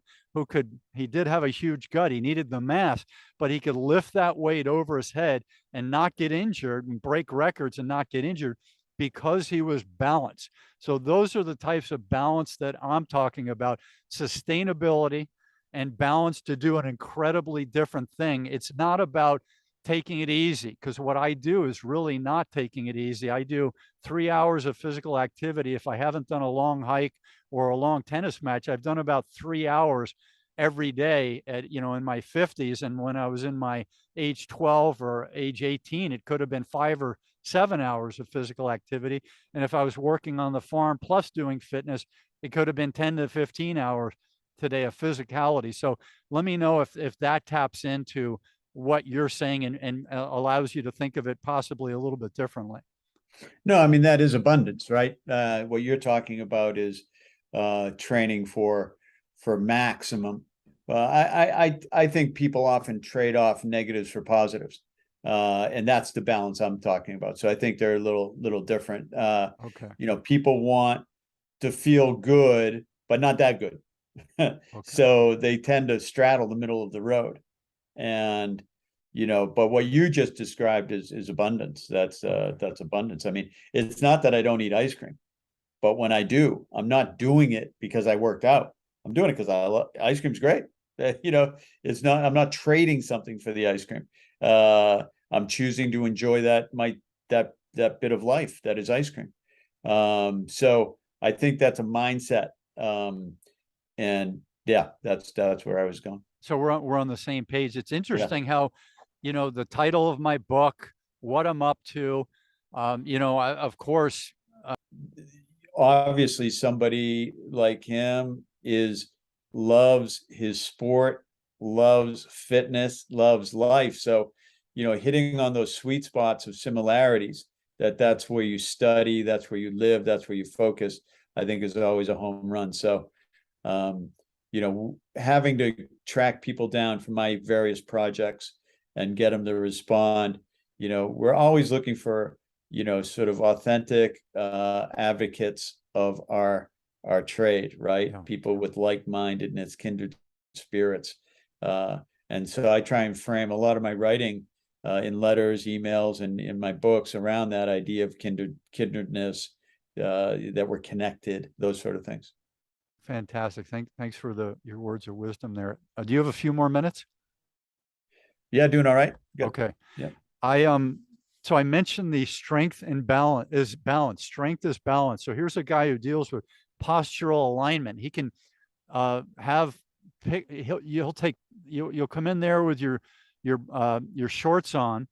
Speaker 3: he did have a huge gut, he needed the mass, but he could lift that weight over his head and not get injured and break records and not get injured because he was balanced. So those are the types of balance that I'm talking about: sustainability and balance to do an incredibly different thing. It's not about taking it easy, because what I do is really not taking it easy. I do 3 hours of physical activity. If I haven't done a long hike or a long tennis match, I've done about 3 hours every day in my 50s. And when I was in my age 12 or age 18, it could have been 5 or 7 hours of physical activity. And if I was working on the farm plus doing fitness, it could have been 10 to 15 hours today of physicality. So let me know if that taps into what you're saying and allows you to think of it possibly a little bit differently.
Speaker 1: No, I mean, that is abundance, right? What you're talking about is training for maximum. I think people often trade off negatives for positives, and that's the balance I'm talking about. So I think they're a little different.
Speaker 3: Okay.
Speaker 1: People want to feel good, but not that good.
Speaker 3: Okay.
Speaker 1: So they tend to straddle the middle of the road. And but what you just described is abundance. That's abundance. I mean, it's not that I don't eat ice cream, but when I do, I'm not doing it because I worked out. I'm doing it because I love ice cream's great. It's not. I'm not trading something for the ice cream. I'm choosing to enjoy that bit of life that is ice cream. So I think that's a mindset. And yeah, that's where I was going.
Speaker 3: So we're on the same page. It's interesting how, the title of my book, what I'm up to, of course.
Speaker 1: Obviously, somebody like him loves his sport, loves fitness, loves life. So, hitting on those sweet spots of similarities, that's where you study, that's where you live, that's where you focus, I think is always a home run. So, having to track people down for my various projects and get them to respond. We're always looking for, sort of authentic advocates of our trade, right?
Speaker 3: Yeah.
Speaker 1: People with like-mindedness, kindred spirits. And so I try and frame a lot of my writing in letters, emails, and in my books around that idea of kindredness, that we're connected, those sort of things.
Speaker 3: Fantastic. Thanks for your words of wisdom there. Do you have a few more minutes?
Speaker 1: Yeah, doing all right. Good.
Speaker 3: Okay.
Speaker 1: Yeah.
Speaker 3: So I mentioned the strength and balance is balance. Strength is balance. So here's a guy who deals with postural alignment. He can you'll come in there with your shorts on,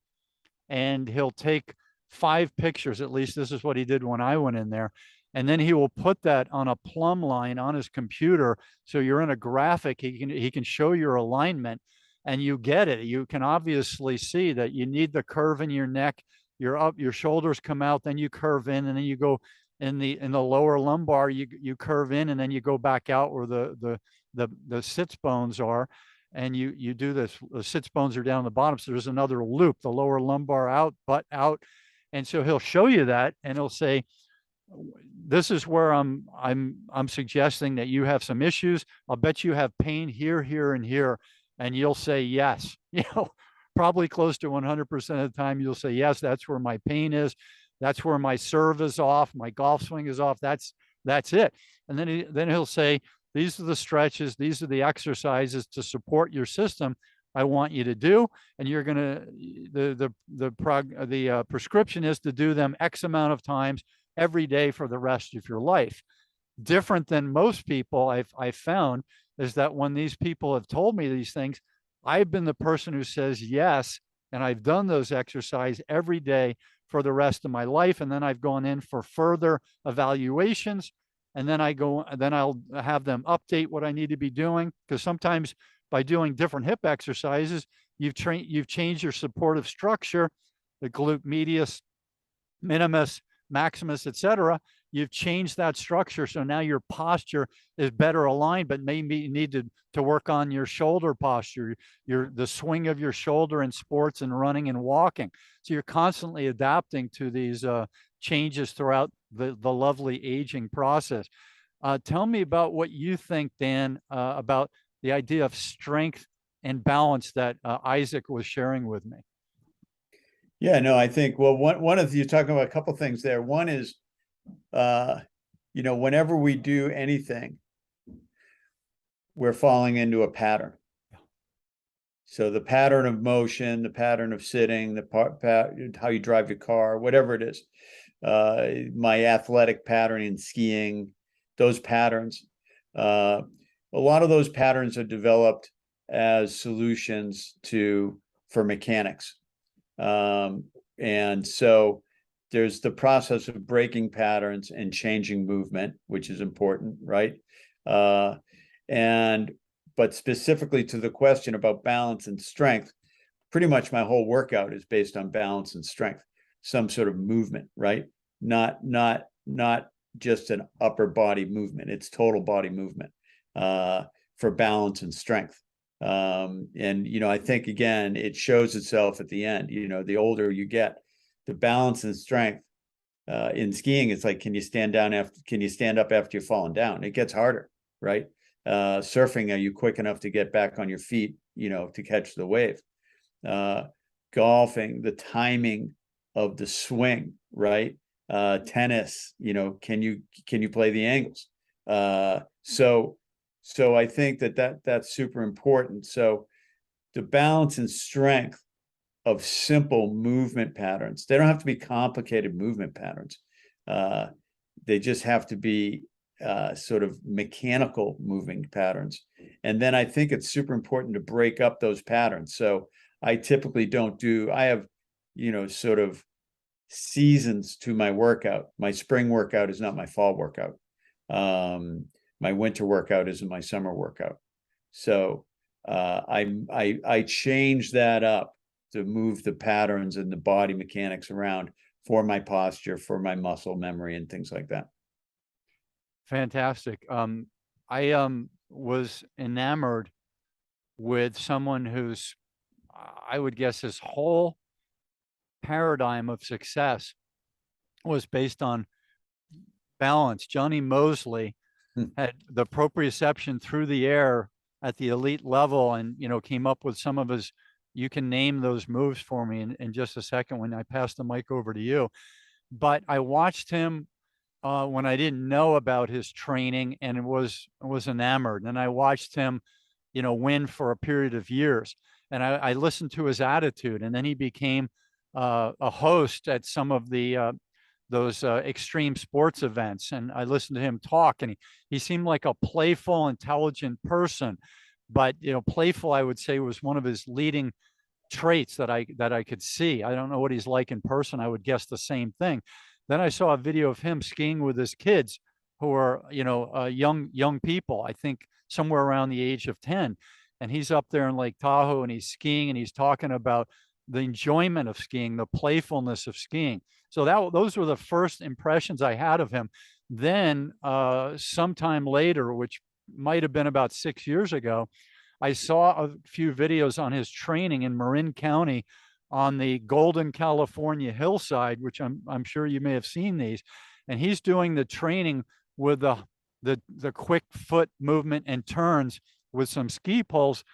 Speaker 3: and he'll take 5 pictures. At least this is what he did when I went in there. And then he will put that on a plumb line on his computer. So you're in a graphic, he can show your alignment, and you get it. You can obviously see that you need the curve in your neck, your shoulders come out, then you curve in, and then you go in the lower lumbar, you curve in, and then you go back out where the sits bones are. And you do this, the sits bones are down the bottom. So there's another loop, the lower lumbar out, butt out. And so he'll show you that, and he'll say, this is where I'm suggesting that you have some issues. I'll bet you have pain here, here, and here. And you'll say, yes, probably close to 100% of the time, you'll say, yes, that's where my pain is. That's where my serve is off. My golf swing is off. That's it. And then he'll say, these are the stretches. These are the exercises to support your system I want you to do. And you're going to, the prescription is to do them X amount of times every day for the rest of your life. Different than most people I've found is that when these people have told me these things, I've been the person who says yes, and I've done those exercises every day for the rest of my life. And then I've gone in for further evaluations, and then I'll have them update what I need to be doing, because sometimes by doing different hip exercises, you've changed your supportive structure, the glute medius, minimus, maximus, etc. You've changed that structure. So now your posture is better aligned, but maybe you need to work on your shoulder posture, the swing of your shoulder in sports and running and walking. So you're constantly adapting to these changes throughout the lovely aging process. Tell me about what you think, Dan, about the idea of strength and balance that Isaac was sharing with me.
Speaker 1: Yeah, no, I think, well, one of you talking about a couple things there. One is, whenever we do anything, we're falling into a pattern. So the pattern of motion, the pattern of sitting, how you drive your car, whatever it is, my athletic pattern in skiing, those patterns, a lot of those patterns are developed as solutions for mechanics. And so there's the process of breaking patterns and changing movement, which is important, right? But specifically to the question about balance and strength, pretty much my whole workout is based on balance and strength, some sort of movement, right? Not just an upper body movement, it's total body movement for balance and strength. And I think, again, it shows itself at the end. The older you get, the balance and strength in skiing, it's like, can you stand up after you've fallen down? It gets harder, right? Surfing, are you quick enough to get back on your feet, to catch the wave? Golfing, the timing of the swing, right? Tennis, can you play the angles? So I think that's super important. So the balance and strength of simple movement patterns, they don't have to be complicated movement patterns. They just have to be sort of mechanical moving patterns. And then I think it's super important to break up those patterns. So I typically I have, sort of seasons to my workout. My spring workout is not my fall workout. My winter workout isn't my summer workout. So I change that up to move the patterns and the body mechanics around for my posture, for my muscle memory, and things like that.
Speaker 3: Fantastic. I was enamored with someone who's I would guess his whole paradigm of success was based on balance. Johnny Mosley
Speaker 1: Hmm.
Speaker 3: had the proprioception through the air at the elite level, and came up with some of his. You can name those moves for me in just a second when I pass the mic over to you. But I watched him when I didn't know about his training, and was enamored. And I watched him, win for a period of years. And I listened to his attitude, and then he became a host at some of the those extreme sports events. And I listened to him talk, and he seemed like a playful, intelligent person. But playful, I would say, was one of his leading traits that I could see. I don't know what he's like in person. I would guess the same thing. Then I saw a video of him skiing with his kids, who are young people. I think somewhere around the age of 10, and he's up there in Lake Tahoe and he's skiing, and he's talking about the enjoyment of skiing, the playfulness of skiing. So those were the first impressions I had of him. Then sometime later, which might have been about 6 years ago, I saw a few videos on his training in Marin County on the Golden, California hillside, which I'm sure you may have seen these. And he's doing the training with the quick foot movement and turns with some ski poles.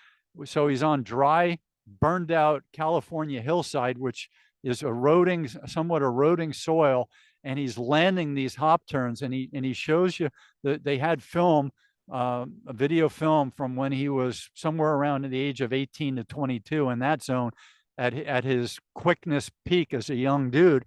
Speaker 3: So he's on dry, burned out California hillside, which is somewhat eroding soil, and he's landing these hop turns. And he shows you that they had film, a video film from when he was somewhere around the age of 18 to 22 in that zone, at his quickness peak as a young dude.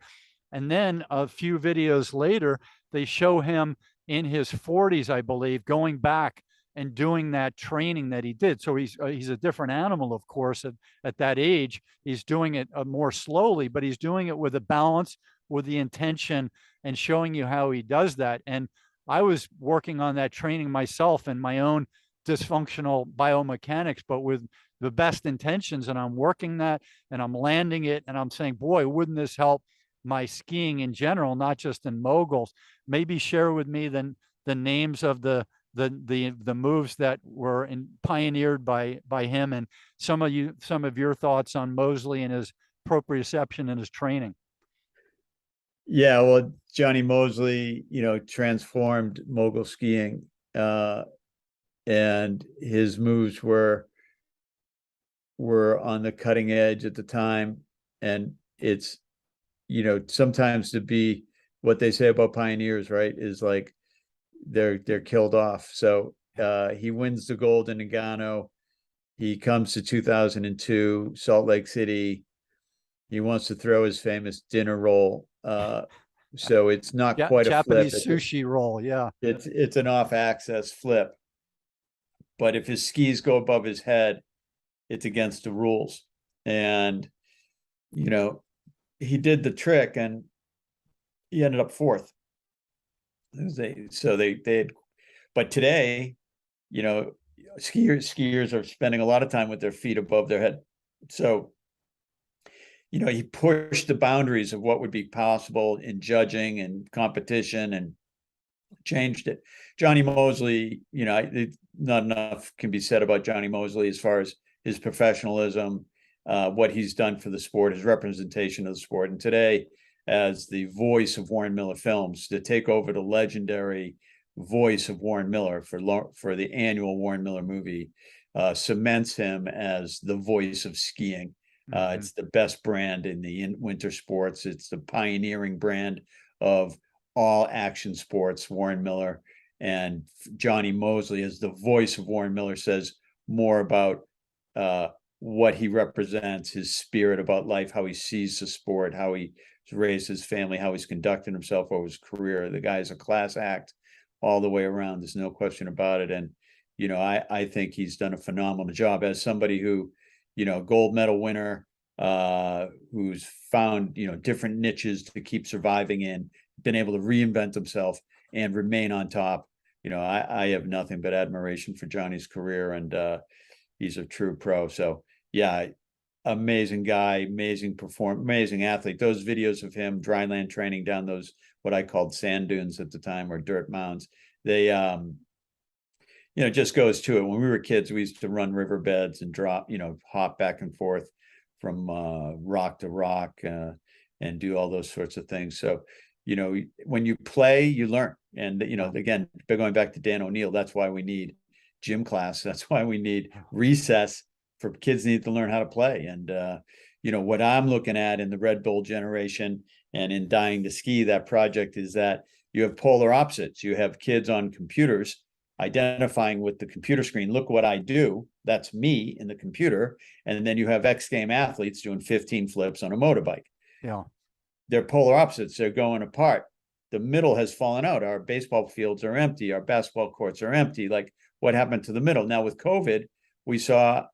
Speaker 3: And then a few videos later, they show him in his 40s, I believe, going back and doing that training that he did. So he's a different animal, of course, at that age. He's doing it more slowly, but he's doing it with a balance, with the intention, and showing you how he does that. And I was working on that training myself in my own dysfunctional biomechanics, but with the best intentions. And I'm working that, and I'm landing it, and I'm saying, boy, wouldn't this help my skiing in general, not just in moguls? Maybe share with me the names of the moves that were pioneered by him, and some of your thoughts on Mosley and his proprioception and his training.
Speaker 1: Yeah, well, Johnny Mosley, transformed mogul skiing, and his moves were on the cutting edge at the time. And it's, sometimes to be what they say about pioneers, right, is like they're killed off. So he wins the gold in Nagano. He comes to 2002 Salt Lake City. He wants to throw his famous dinner roll. So it's not quite a flip.
Speaker 3: Japanese sushi roll. Yeah.
Speaker 1: It's an off-axis flip. But if his skis go above his head, it's against the rules. And, he did the trick, and he ended up fourth. But today, skiers are spending a lot of time with their feet above their head. So, he pushed the boundaries of what would be possible in judging and competition, and changed it. Johnny Mosley, not enough can be said about Johnny Mosley as far as his professionalism, what he's done for the sport, his representation of the sport. And today, as the voice of Warren Miller Films, to take over the legendary voice of Warren Miller for the annual Warren Miller movie, cements him as the voice of skiing. It's the best brand in the winter sports. It's the pioneering brand of all action sports, Warren Miller. And Johnny Mosley, as the voice of Warren Miller, says more about what he represents, his spirit about life, how he sees the sport, how he's raised his family, how he's conducted himself over his career. The guy is a class act all the way around. There's no question about it. And, I think he's done a phenomenal job as somebody who, gold medal winner, who's found, different niches to keep surviving in, been able to reinvent himself and remain on top. I have nothing but admiration for Johnny's career, and he's a true pro. So yeah, amazing guy, amazing athlete. Those videos of him dryland training down those, what I called sand dunes at the time, or dirt mounds, they it just goes to it. When we were kids, we used to run riverbeds and drop, hop back and forth from rock to rock and do all those sorts of things. So, when you play, you learn. And, again, going back to Dan O'Neill, that's why we need gym class. That's why we need recess for kids need to learn how to play. And, what I'm looking at in the Red Bull generation and in Dying to Ski, that project is that you have polar opposites. You have kids on computers identifying with the computer screen. Look what I do. That's me in the computer. And then you have X game athletes doing 15 flips on a motorbike.
Speaker 3: Yeah.
Speaker 1: They're polar opposites. They're going apart. The middle has fallen out. Our baseball fields are empty. Our basketball courts are empty. Like, what happened to the middle? Now with COVID,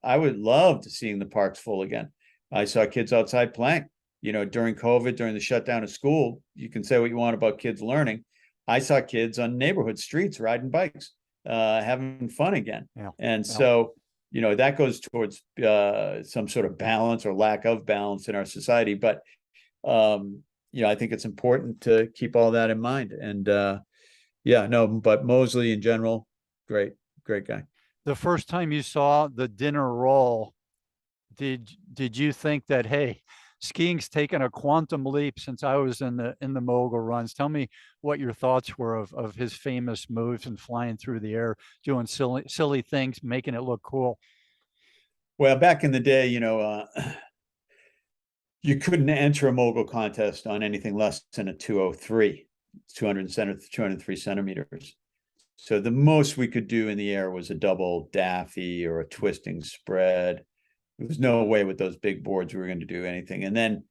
Speaker 1: I would love to seeing the parks full again. I saw kids outside playing, during COVID, during the shutdown of school. You can say what you want about kids learning. I saw kids on neighborhood streets riding bikes, having fun again.
Speaker 3: Yeah.
Speaker 1: And so, that goes towards some sort of balance or lack of balance in our society. But, I think it's important to keep all that in mind. And but Mosley in general, great guy.
Speaker 3: The first time you saw the dinner roll, did you think that, hey, skiing's taken a quantum leap since I was in the mogul runs? Tell me what your thoughts were of his famous moves and flying through the air, doing silly things, making it look cool.
Speaker 1: Well, back in the day, you couldn't enter a mogul contest on anything less than a 203, 203 centimeters. So the most we could do in the air was a double daffy or a twisting spread. There was no way with those big boards we were going to do anything. And then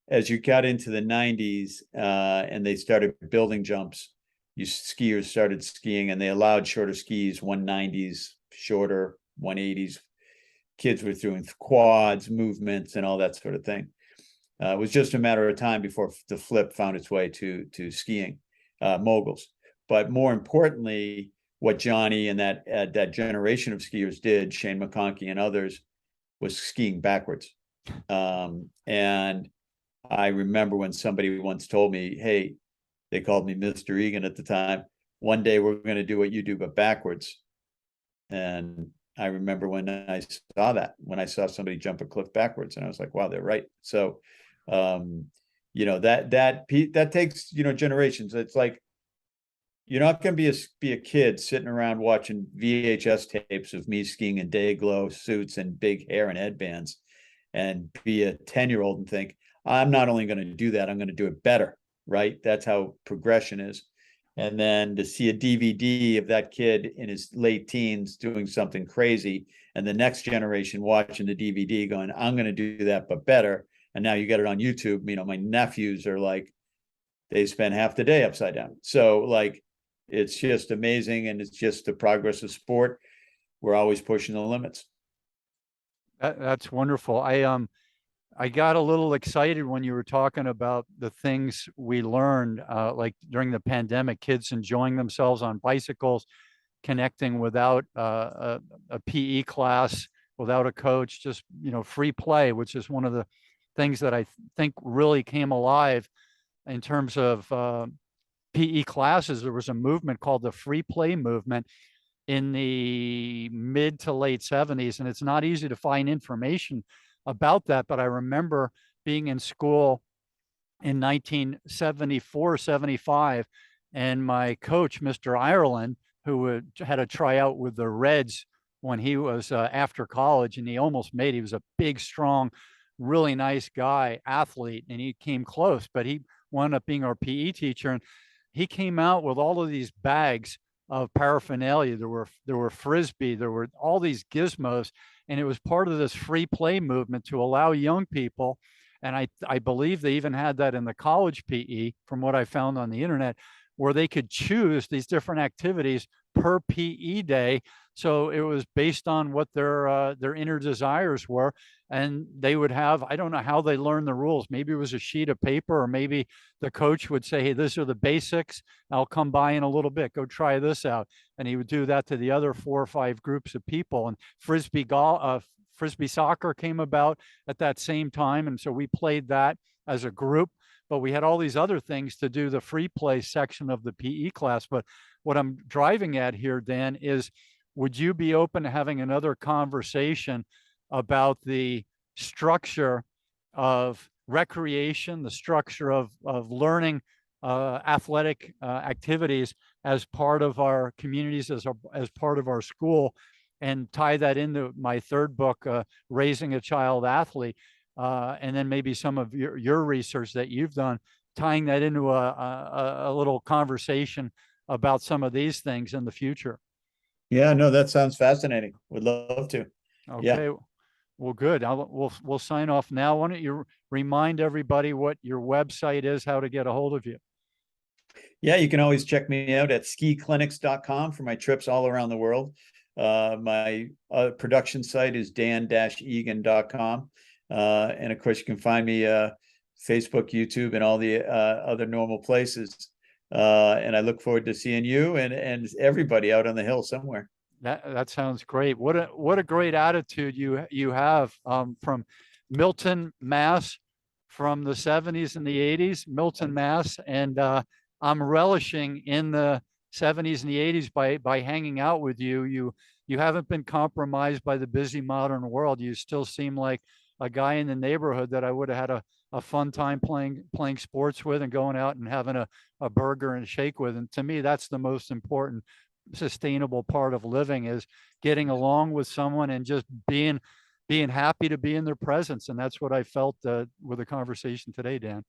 Speaker 1: as you got into the 90s and they started building jumps, skiers started skiing and they allowed shorter skis, 190s, shorter, 180s. Kids were doing quads, movements, and all that sort of thing. It was just a matter of time before the flip found its way to skiing, moguls. But more importantly, what Johnny and that generation of skiers did, Shane McConkey and others, was skiing backwards. And I remember when somebody once told me, hey, they called me Mr. Egan at the time, one day we're going to do what you do, but backwards. And I remember when I saw somebody jump a cliff backwards, and I was like, wow, they're right. So, that takes, generations. It's like, you're not going to be a kid sitting around watching VHS tapes of me skiing in day glow suits and big hair and headbands and be a 10-year-old and think, I'm not only going to do that, I'm going to do it better, right? That's how progression is. And then to see a DVD of that kid in his late teens doing something crazy, and the next generation watching the DVD going, I'm going to do that, but better. And now you get it on YouTube. My nephews are like, they spend half the day upside down. So like, it's just amazing. And it's just the progress of sport. We're always pushing the limits.
Speaker 3: That's wonderful. I got a little excited when you were talking about the things we learned, like during the pandemic, kids enjoying themselves on bicycles, connecting without a PE class, without a coach, just, free play, which is one of the things that I think really came alive in terms of PE classes. There was a movement called the free play movement in the mid to late 70s. And it's not easy to find information about that. But I remember being in school in 1974, 75, and my coach, Mr. Ireland, who had a tryout with the Reds when he was after college, and he was a big, strong, really nice guy, athlete, and he came close, but he wound up being our PE teacher. And he came out with all of these bags of paraphernalia. There were Frisbee, there were all these gizmos, and it was part of this free play movement to allow young people. And I believe they even had that in the college PE, from what I found on the internet, where they could choose these different activities per PE day. So it was based on what their inner desires were. And they would have, I don't know how they learned the rules. Maybe it was a sheet of paper, or maybe the coach would say, hey, these are the basics. I'll come by in a little bit. Go try this out. And he would do that to the other 4 or 5 groups of people. And Frisbee soccer came about at that same time. And so we played that as a group, but we had all these other things to do the free play section of the PE class. But what I'm driving at here, Dan, is would you be open to having another conversation about the structure of recreation, the structure of learning athletic activities as part of our communities, as part of our school, and tie that into my third book, Raising a Child Athlete, and then maybe some of your research that you've done, tying that into a little conversation about some of these things in the future.
Speaker 1: Yeah, no, that sounds fascinating. Would love to. Yeah.
Speaker 3: Okay. Well, good. We'll sign off now. Why don't you remind everybody what your website is, how to get a hold of you?
Speaker 1: Yeah, you can always check me out at skiclinics.com for my trips all around the world. My production site is dan-egan.com. And of course, you can find me Facebook, YouTube, and all the other normal places. And I look forward to seeing you and everybody out on the hill somewhere.
Speaker 3: That sounds great. What a great attitude you have, from Milton, Mass, from the 70s and the 80s, Milton, Mass, and I'm relishing in the 70s and the 80s by hanging out with you. You haven't been compromised by the busy modern world. You still seem like a guy in the neighborhood that I would have had a fun time playing sports with and going out and having a burger and a shake with. And to me, that's the most important sustainable part of living, is getting along with someone and just being happy to be in their presence. And that's what I felt with the conversation today, Dan.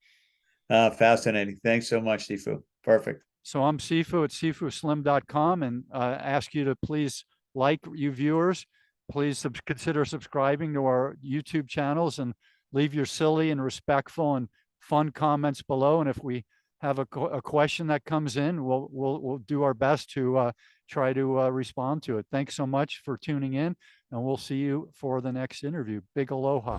Speaker 1: Fascinating. Thanks so much, Sifu. Perfect.
Speaker 3: So I'm Sifu at sifuslim.com, and ask you to please, like, you viewers, please consider subscribing to our YouTube channels and leave your silly and respectful and fun comments below. And if we have a question that comes in, we'll do our best to try to respond to it. Thanks so much for tuning in, and we'll see you for the next interview. Big aloha.